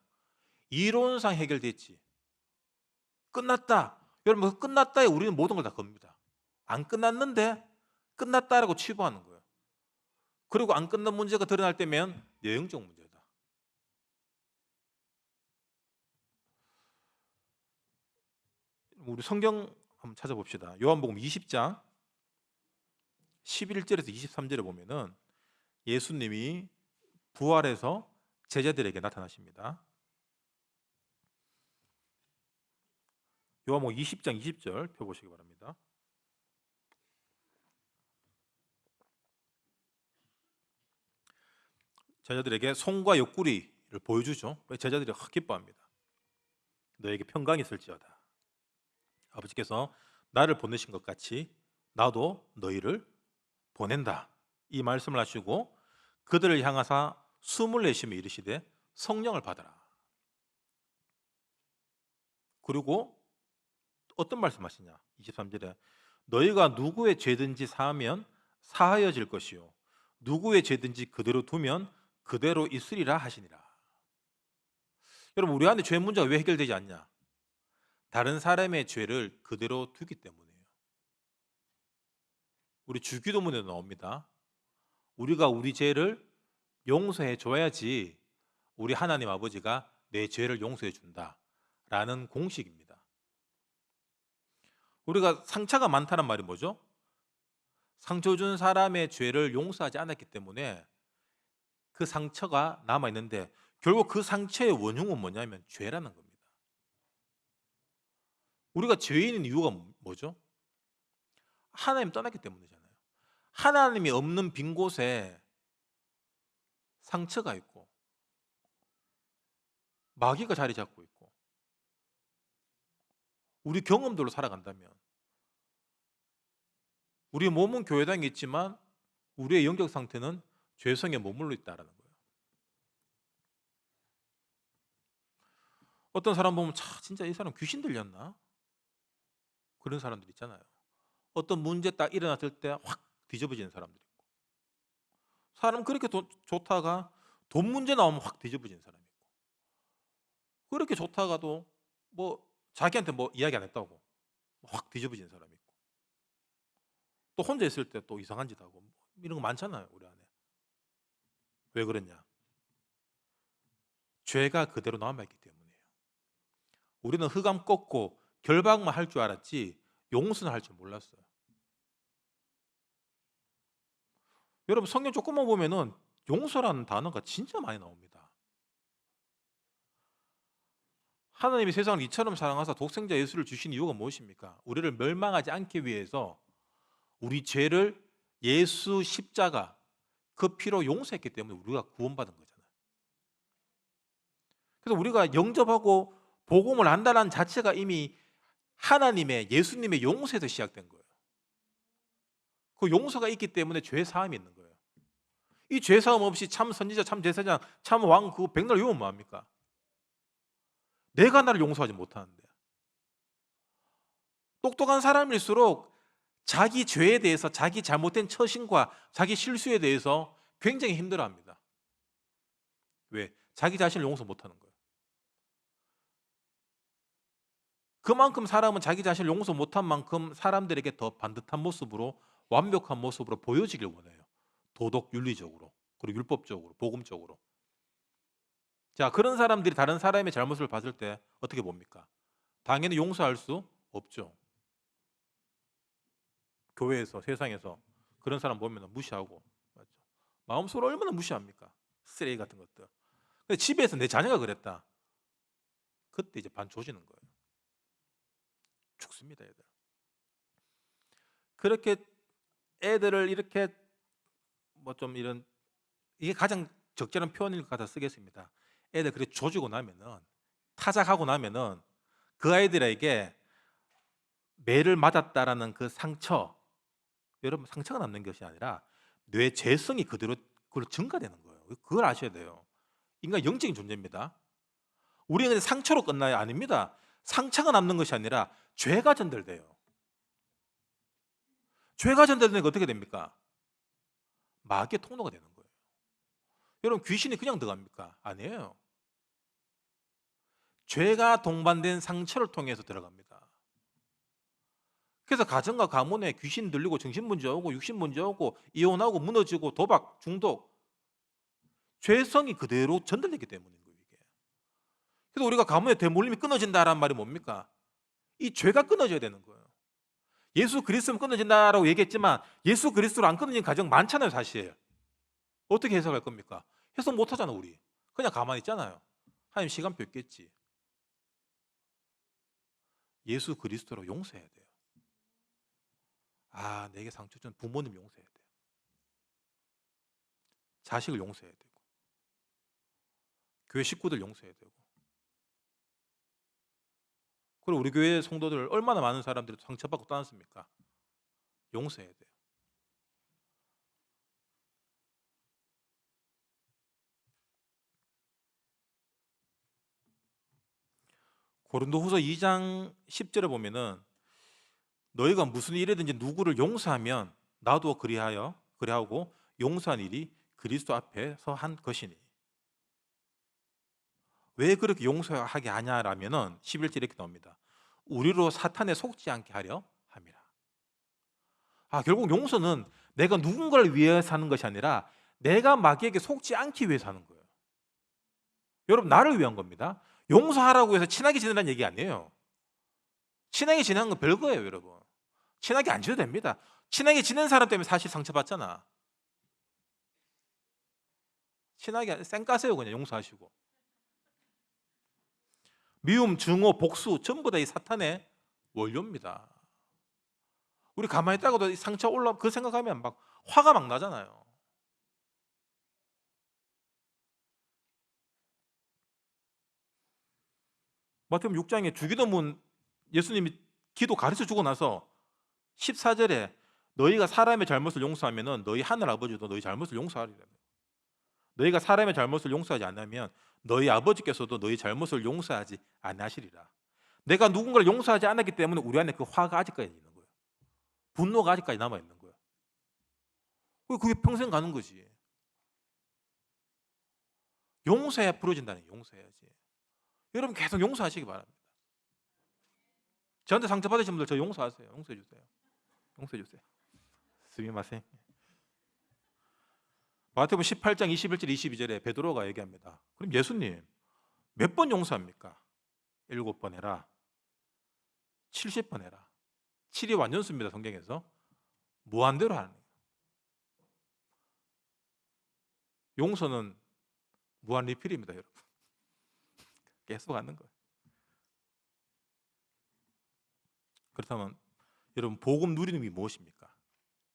이론상 해결됐지. 끝났다. 여러분 그 끝났다에 우리는 모든 걸 다 겁니다. 안 끝났는데 끝났다라고 치부하는 거예요. 그리고 안 끝난 문제가 드러날 때면 내용적 문제다. 우리 성경 한번 찾아봅시다. 요한복음 20장 11절에서 23절에 보면은 예수님이 부활해서 제자들에게 나타나십니다. 요한복음 20장 20절 펴보시기 바랍니다. 제자들에게 손과 옆구리를 보여주죠. 제자들이 기뻐합니다. 너에게 평강이 있을지어다. 아버지께서 나를 보내신 것 같이 나도 너희를 보낸다. 이 말씀을 하시고 그들을 향하사 숨을 내쉬며 이르시되 성령을 받아라. 그리고 어떤 말씀하시냐? 23절에 너희가 누구의 죄든지 사하면 사하여질 것이요 누구의 죄든지 그대로 두면 그대로 있으리라 하시니라. 여러분, 우리 안에 죄 문제가 왜 해결되지 않냐? 다른 사람의 죄를 그대로 두기 때문이에요. 우리 주기도문에도 나옵니다. 우리가 우리 죄를 용서해 줘야지 우리 하나님 아버지가 내 죄를 용서해 준다라는 공식입니다. 우리가 상처가 많다는 말이 뭐죠? 상처 준 사람의 죄를 용서하지 않았기 때문에 그 상처가 남아 있는데 결국 그 상처의 원흉은 뭐냐면 죄라는 겁니다. 우리가 죄인인 이유가 뭐죠? 하나님 떠났기 때문이잖아요. 하나님이 없는 빈 곳에 상처가 있고 마귀가 자리 잡고 있고 우리 경험들로 살아간다면 우리 몸은 교회당에 있지만 우리의 영적 상태는 죄성에 머물러 있다는 거예요. 어떤 사람 보면 진짜 이 사람 귀신 들렸나? 그런 사람들 있잖아요. 어떤 문제 딱 일어났을 때 확 뒤집어지는 사람들 있고 사람 그렇게 좋다가 돈 문제 나오면 확 뒤집어지는 사람이 있고 그렇게 좋다가도 뭐 자기한테 뭐 이야기 안 했다고 확 뒤집어지는 사람이 있고 또 혼자 있을 때 또 이상한 짓 하고 이런 거 많잖아요. 우리 안에. 왜 그러냐? 죄가 그대로 남아있기 때문이에요. 우리는 흑암 꺾고 결박만 할 줄 알았지 용서는 할 줄 몰랐어요. 여러분, 성경 조금만 보면은 용서라는 단어가 진짜 많이 나옵니다. 하나님이 세상을 이처럼 사랑하사 독생자 예수를 주신 이유가 무엇입니까? 우리를 멸망하지 않기 위해서 우리 죄를 예수 십자가 그 피로 용서했기 때문에 우리가 구원받은 거잖아요. 그래서 우리가 영접하고 복음을 안다는 자체가 이미 하나님의 예수님의 용서에서 시작된 거예요. 그 용서가 있기 때문에 죄 사함이 있는 거예요. 이 죄 사함 없이 참 선지자, 참 제사장, 참 왕 그 백날 외우면 뭐합니까? 내가 나를 용서하지 못하는데. 똑똑한 사람일수록 자기 죄에 대해서 자기 잘못된 처신과 자기 실수에 대해서 굉장히 힘들어합니다. 왜? 자기 자신을 용서 못하는 거예요. 그만큼 사람은 자기 자신을 용서 못한 만큼 사람들에게 더 반듯한 모습으로 완벽한 모습으로 보여지길 원해요. 도덕 윤리적으로 그리고 율법적으로 복음적으로. 자, 그런 사람들이 다른 사람의 잘못을 봤을 때 어떻게 봅니까? 당연히 용서할 수 없죠. 교회에서 세상에서 그런 사람 보면 무시하고 맞죠? 마음속으로 얼마나 무시합니까? 쓰레기 같은 것들. 근데 집에서 내 자녀가 그랬다. 그때 이제 반 조지는 거예요. 죽습니다, 애들. 그렇게 애들을 이렇게 뭐 좀 이런 이게 가장 적절한 표현일 것 같아 쓰겠습니다. 애들 그렇게 조지고 나면은 타작하고 나면은 그 아이들에게 매를 맞았다라는 그 상처, 여러분 상처가 남는 것이 아니라 뇌 재성이 그대로 그걸로 증가되는 거예요. 그걸 아셔야 돼요. 인간 영적인 존재입니다. 우리는 상처로 끝나야 아닙니다. 상처가 남는 것이 아니라 죄가 전달돼요. 죄가 전달되는 게 어떻게 됩니까? 마귀의 통로가 되는 거예요. 여러분, 귀신이 그냥 들어갑니까? 아니에요. 죄가 동반된 상처를 통해서 들어갑니다. 그래서 가정과 가문에 귀신 들리고 정신 문제 오고 육신 문제 오고 이혼하고 무너지고 도박, 중독, 죄성이 그대로 전달되기 때문인 거예요. 이게. 그래서 우리가 가문의 대물림이 끊어진다라는 말이 뭡니까? 이 죄가 끊어져야 되는 거예요. 예수 그리스도면 끊어진다라고 얘기했지만 예수 그리스도로 안 끊어진 가정 많잖아요. 사실 어떻게 해석할 겁니까? 해석 못하잖아. 우리 그냥 가만히 있잖아요. 하나님 시간표 있겠지. 예수 그리스도로 용서해야 돼요. 아, 내게 상처 준 부모님 용서해야 돼요. 자식을 용서해야 되고 교회 식구들 용서해야 되고, 그리고 우리 교회 성도들 얼마나 많은 사람들이 상처받고 떠났습니까? 용서해야 돼요. 고린도후서 2장 10절에 보면은 너희가 무슨 일이든지 누구를 용서하면 나도 그리하고 용서한 일이 그리스도 앞에서 한 것이니. 왜 그렇게 용서하게 하냐라면은 11절에 이렇게 나옵니다. 우리로 사탄에 속지 않게 하려 함이라. 결국 용서는 내가 누군가를 위해서 하는 것이 아니라 내가 마귀에게 속지 않기 위해서 하는 거예요. 여러분, 나를 위한 겁니다. 용서하라고 해서 친하게 지내라는 얘기 아니에요. 친하게 지내는 건 별거예요, 여러분. 친하게 안 지내도 됩니다. 친하게 지낸 사람 때문에 사실 상처받잖아. 친하게 쌩 까세요. 그냥 용서하시고. 미움, 증오, 복수 전부 다 이 사탄의 원료입니다. 우리 가만히 있다가도 이 상처 올라 그 생각하면 막 화가 막 나잖아요. 마태복음 6장에 주기도문 예수님이 기도 가르쳐 주고 나서 14절에 너희가 사람의 잘못을 용서하면은 너희 하늘 아버지도 너희 잘못을 용서하리라. 너희가 사람의 잘못을 용서하지 않으면 너희 아버지께서도 너희 잘못을 용서하지 않으시리라. 내가 누군가를 용서하지 않았기 때문에 우리 안에 그 화가 아직까지 있는 거예요. 분노가 아직까지 남아 있는 거예요. 그게 평생 가는 거지. 용서해야 풀어진다는 거예요. 용서해야지. 여러분 계속 용서하시기 바랍니다. 저한테 상처 받으신 분들 저 용서하세요. 용서해 주세요. 용서해 주세요. 스미마셍. 마태복음 18장 21절 22절에 베드로가 얘기합니다. 그럼 예수님 몇 번 용서합니까? 7번 해라. 70번 해라. 7이 완전수입니다. 성경에서. 무한대로 하는 거예요. 용서는 무한 리필입니다, 여러분. 계속 하는 거예요. 그렇다면 여러분 복음 누리는 게 무엇입니까?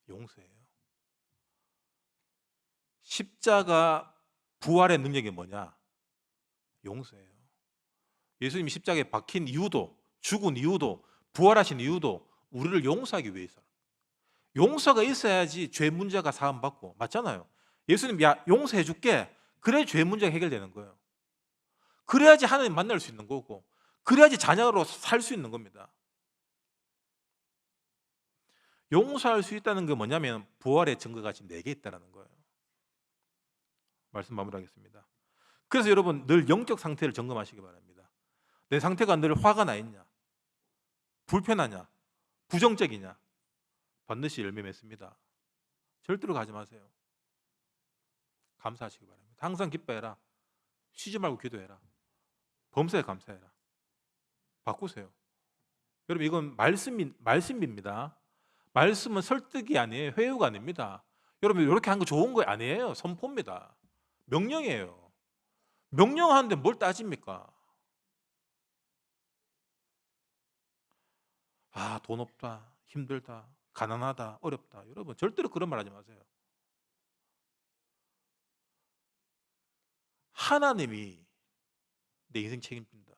용서예요. 십자가 부활의 능력이 뭐냐? 용서예요. 예수님이 십자가에 박힌 이유도, 죽은 이유도, 부활하신 이유도 우리를 용서하기 위해서. 용서가 있어야지 죄 문제가 사함받고, 맞잖아요. 예수님 용서해 줄게. 그래야 죄 문제가 해결되는 거예요. 그래야지 하나님 만날 수 있는 거고, 그래야지 자녀로 살 수 있는 겁니다. 용서할 수 있다는 게 뭐냐면 부활의 증거가 지금 4개 있다는 거예요. 말씀 마무리하겠습니다. 그래서 여러분 늘 영적 상태를 점검하시기 바랍니다. 내 상태가 늘 화가 나 있냐, 불편하냐, 부정적이냐, 반드시 열매 맺습니다. 절대로 가지 마세요. 감사하시기 바랍니다. 항상 기뻐해라. 쉬지 말고 기도해라. 범사에 감사해라. 바꾸세요. 여러분 이건 말씀입니다. 말씀은 설득이 아니에요. 회유가 아닙니다. 여러분 이렇게 한 거 좋은 거 아니에요. 선포입니다. 명령이에요. 명령하는데 뭘 따집니까? 돈 없다, 힘들다, 가난하다, 어렵다. 여러분 절대로 그런 말 하지 마세요. 하나님이 내 인생 책임진다.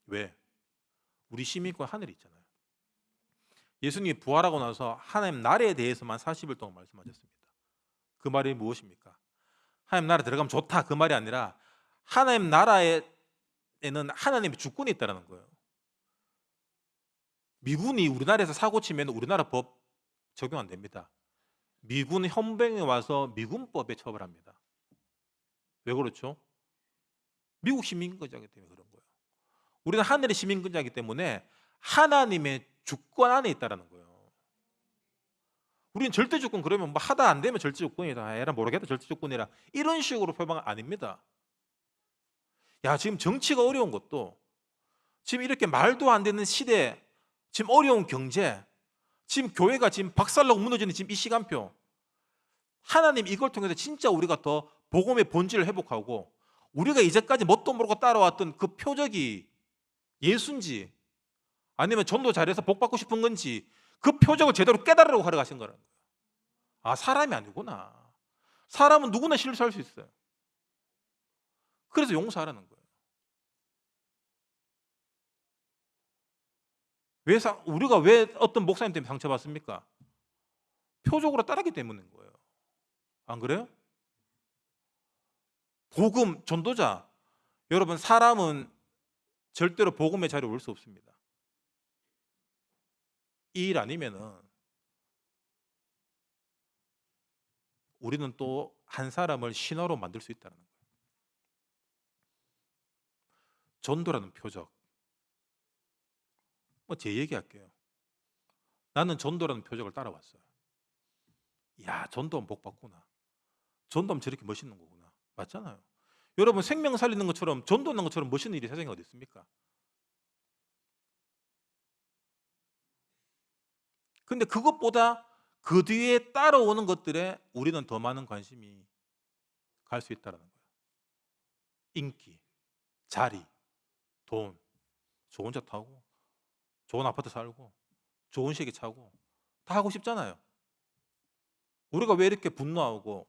왜? 우리 시민권 하늘이 있잖아요. 예수님이 부활하고 나서 하나님 나라에 대해서만 40일 동안 말씀하셨습니다. 그 말이 무엇입니까? 하나님 나라 들어가면 좋다 그 말이 아니라 하나님 나라에는 하나님의 주권이 있다는 거예요. 미군이 우리나라에서 사고 치면 우리나라 법 적용 안 됩니다. 미군 헌병에 와서 미군법에 처벌합니다. 왜 그렇죠? 미국 시민권자이기 때문에 그런 거예요. 우리는 하늘의 시민권자이기 때문에 하나님의 주권 안에 있다는 거예요. 우리는 절대 주권 그러면 뭐 하다 안 되면 절대 주권이다. 에라 모르겠다 절대 주권이라 이런 식으로 표방 아닙니다. 지금 정치가 어려운 것도 지금 이렇게 말도 안 되는 시대, 지금 어려운 경제, 지금 교회가 지금 박살나고 무너지는 지금 이 시간표, 하나님 이걸 통해서 진짜 우리가 더 복음의 본질을 회복하고 우리가 이제까지 뭣도 모르고 따라왔던 그 표적이 예수인지 아니면 전도 잘해서 복 받고 싶은 건지 그 표적을 제대로 깨달으려고 하러 가신 거라는 거예요. 사람이 아니구나. 사람은 누구나 실수할 수 있어요. 그래서 용서하라는 거예요. 우리가 왜 어떤 목사님 때문에 상처받습니까? 표적으로 따르기 때문인 거예요. 안 그래요? 복음, 전도자. 여러분, 사람은 절대로 복음의 자리에 올 수 없습니다. 이 일 아니면은 우리는 또 한 사람을 신화로 만들 수 있다는 거예요. 전도라는 표적. 제 얘기할게요. 나는 전도라는 표적을 따라왔어요. 야, 전도하면 복 받구나. 전도하면 저렇게 멋있는 거구나. 맞잖아요. 여러분, 생명 살리는 것처럼, 전도하는 것처럼 멋있는 일이 세상에 어디 있습니까? 근데 그것보다 그 뒤에 따라오는 것들에 우리는 더 많은 관심이 갈 수 있다는 거예요. 인기, 자리, 돈, 좋은 차 타고, 좋은 아파트 살고, 좋은 시계 차고, 다 하고 싶잖아요. 우리가 왜 이렇게 분노하고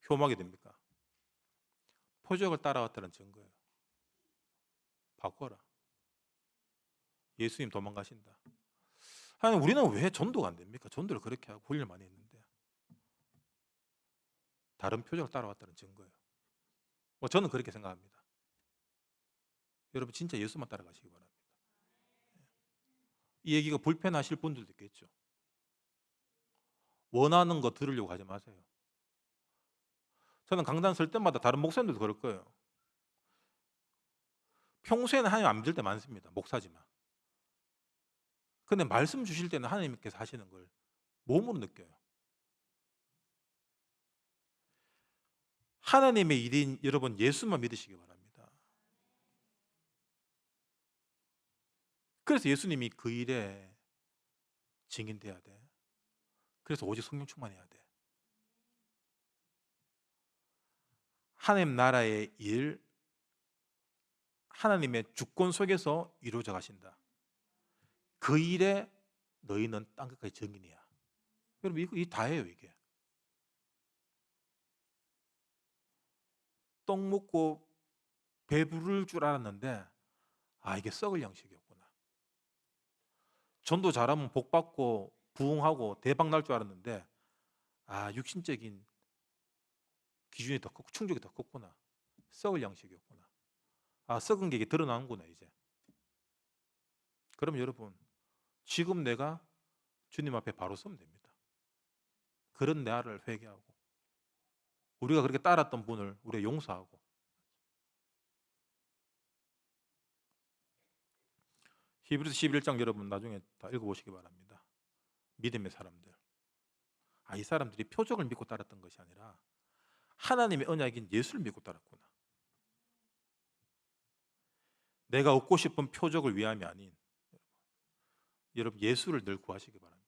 혐오하게 됩니까? 표적을 따라왔다는 증거예요. 바꿔라. 예수님 도망가신다. 하나님, 우리는 왜 전도가 안 됩니까? 전도를 그렇게 하고 훈련 많이 했는데. 다른 표적을 따라왔다는 증거예요. 저는 그렇게 생각합니다. 여러분, 진짜 예수만 따라가시기 바랍니다. 이 얘기가 불편하실 분들도 있겠죠. 원하는 거 들으려고 하지 마세요. 저는 강단 설 때마다 다른 목사님들도 그럴 거예요. 평소에는 하나님 안 믿을 때 많습니다. 목사지만. 근데 말씀 주실 때는 하나님께서 하시는 걸 몸으로 느껴요. 하나님의 일인 여러분, 예수만 믿으시기 바랍니다. 그래서 예수님이 그 일에 증인돼야 돼. 그래서 오직 성령 충만해야 돼. 하나님 나라의 일, 하나님의 주권 속에서 이루어져 가신다. 그 일에 너희는 땅 끝까지 증인이야. 여러분, 이거 다예요. 이게 떡 먹고 배부를 줄 알았는데 이게 썩을 양식이었구나. 전도 잘하면 복 받고 부흥하고 대박 날 줄 알았는데 육신적인 기준이 더 컸고 충족이 더 컸구나. 썩을 양식이었구나. 썩은 게 이게 드러나는구나 이제. 그럼 여러분, 지금 내가 주님 앞에 바로 서면 됩니다. 그런 나를 회개하고 우리가 그렇게 따랐던 분을 우리가 용서하고. 히브리서 11장 여러분 나중에 다 읽어보시기 바랍니다. 믿음의 사람들. 이 사람들이 표적을 믿고 따랐던 것이 아니라 하나님의 언약인 예수를 믿고 따랐구나. 내가 얻고 싶은 표적을 위함이 아닌 여러분, 예수를 늘 구하시기 바랍니다.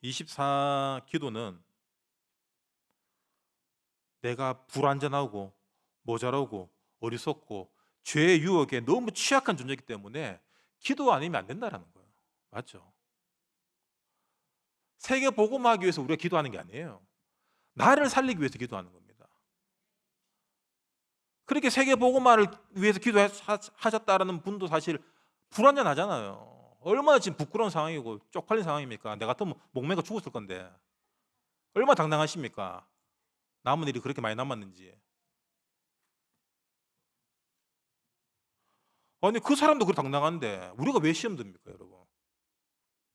24 기도는 내가 불완전하고 모자라고 어리석고 죄의 유혹에 너무 취약한 존재이기 때문에 기도 아니면 안 된다는 거예요. 맞죠? 세계 복음하기 위해서 우리가 기도하는 게 아니에요. 나를 살리기 위해서 기도하는 겁니다. 그렇게 세계 복음화를 위해서 기도하셨다는 분도 사실 불완전하잖아요. 얼마나 지금 부끄러운 상황이고 쪽팔린 상황입니까? 내 같으면 목매가 죽었을 건데 얼마나 당당하십니까? 남은 일이 그렇게 많이 남았는지. 아니, 그 사람도 그렇게 당당한데 우리가 왜 시험 듭니까, 여러분?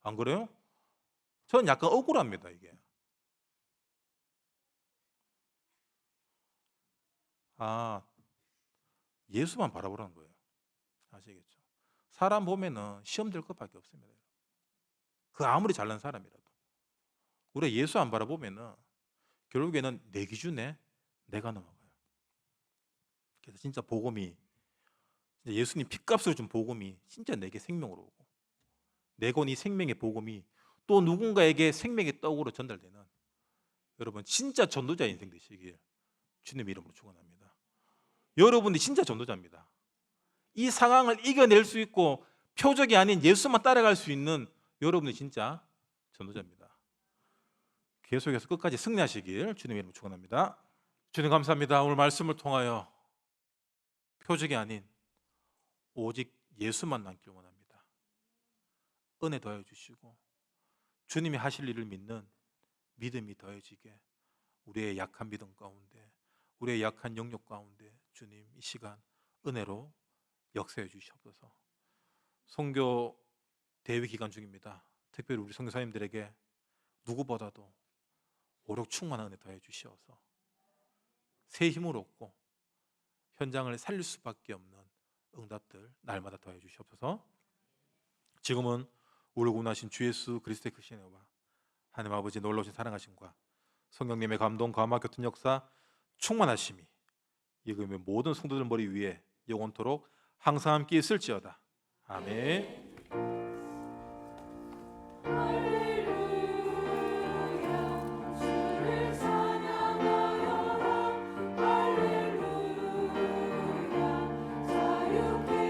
안 그래요? 저는 약간 억울합니다, 이게. 예수만 바라보라는 거예요. 아시겠죠? 사람 보면은 시험 될 것밖에 없습니다. 그 아무리 잘난 사람이라도 우리가 예수 안 바라보면은 결국에는 내 기준에 내가 넘어가요. 그래서 진짜 복음이, 예수님 핏값으로 준 복음이 진짜 내게 생명으로 오고, 내 건 이 생명의 복음이 또 누군가에게 생명의 떡으로 전달되는 여러분 진짜 전도자 인생 되시길 주님 이름으로 축원합니다. 여러분이 진짜 전도자입니다. 이 상황을 이겨낼 수 있고 표적이 아닌 예수만 따라갈 수 있는 여러분이 진짜 전도자입니다. 계속해서 끝까지 승리하시길 주님의 이름으로 축원합니다. 주님 감사합니다. 오늘 말씀을 통하여 표적이 아닌 오직 예수만 남길 원합니다. 은혜 더해 주시고 주님이 하실 일을 믿는 믿음이 더해지게 우리의 약한 믿음 가운데, 우리의 약한 영역 가운데 주님 이 시간 은혜로 역사해 주시옵소서. 선교 대회 기간 중입니다. 특별히 우리 선교사님들에게 누구보다도 오력 충만한 은혜 더해 주시어서 새 힘을 얻고 현장을 살릴 수밖에 없는 응답들 날마다 더해 주시옵소서. 지금은 우리를 구원하신 주 예수 그리스도의 크신 은혜와 하나님 아버지 놀라우신 사랑하심과 성령님의 감동, 감화, 교통 역사, 충만하심이 이금의 모든 성도들 머리 위에 영원토록 항상 함께 있을지어다. 아멘. 할렐루야 주를 찬양하여라 할렐루야 자유케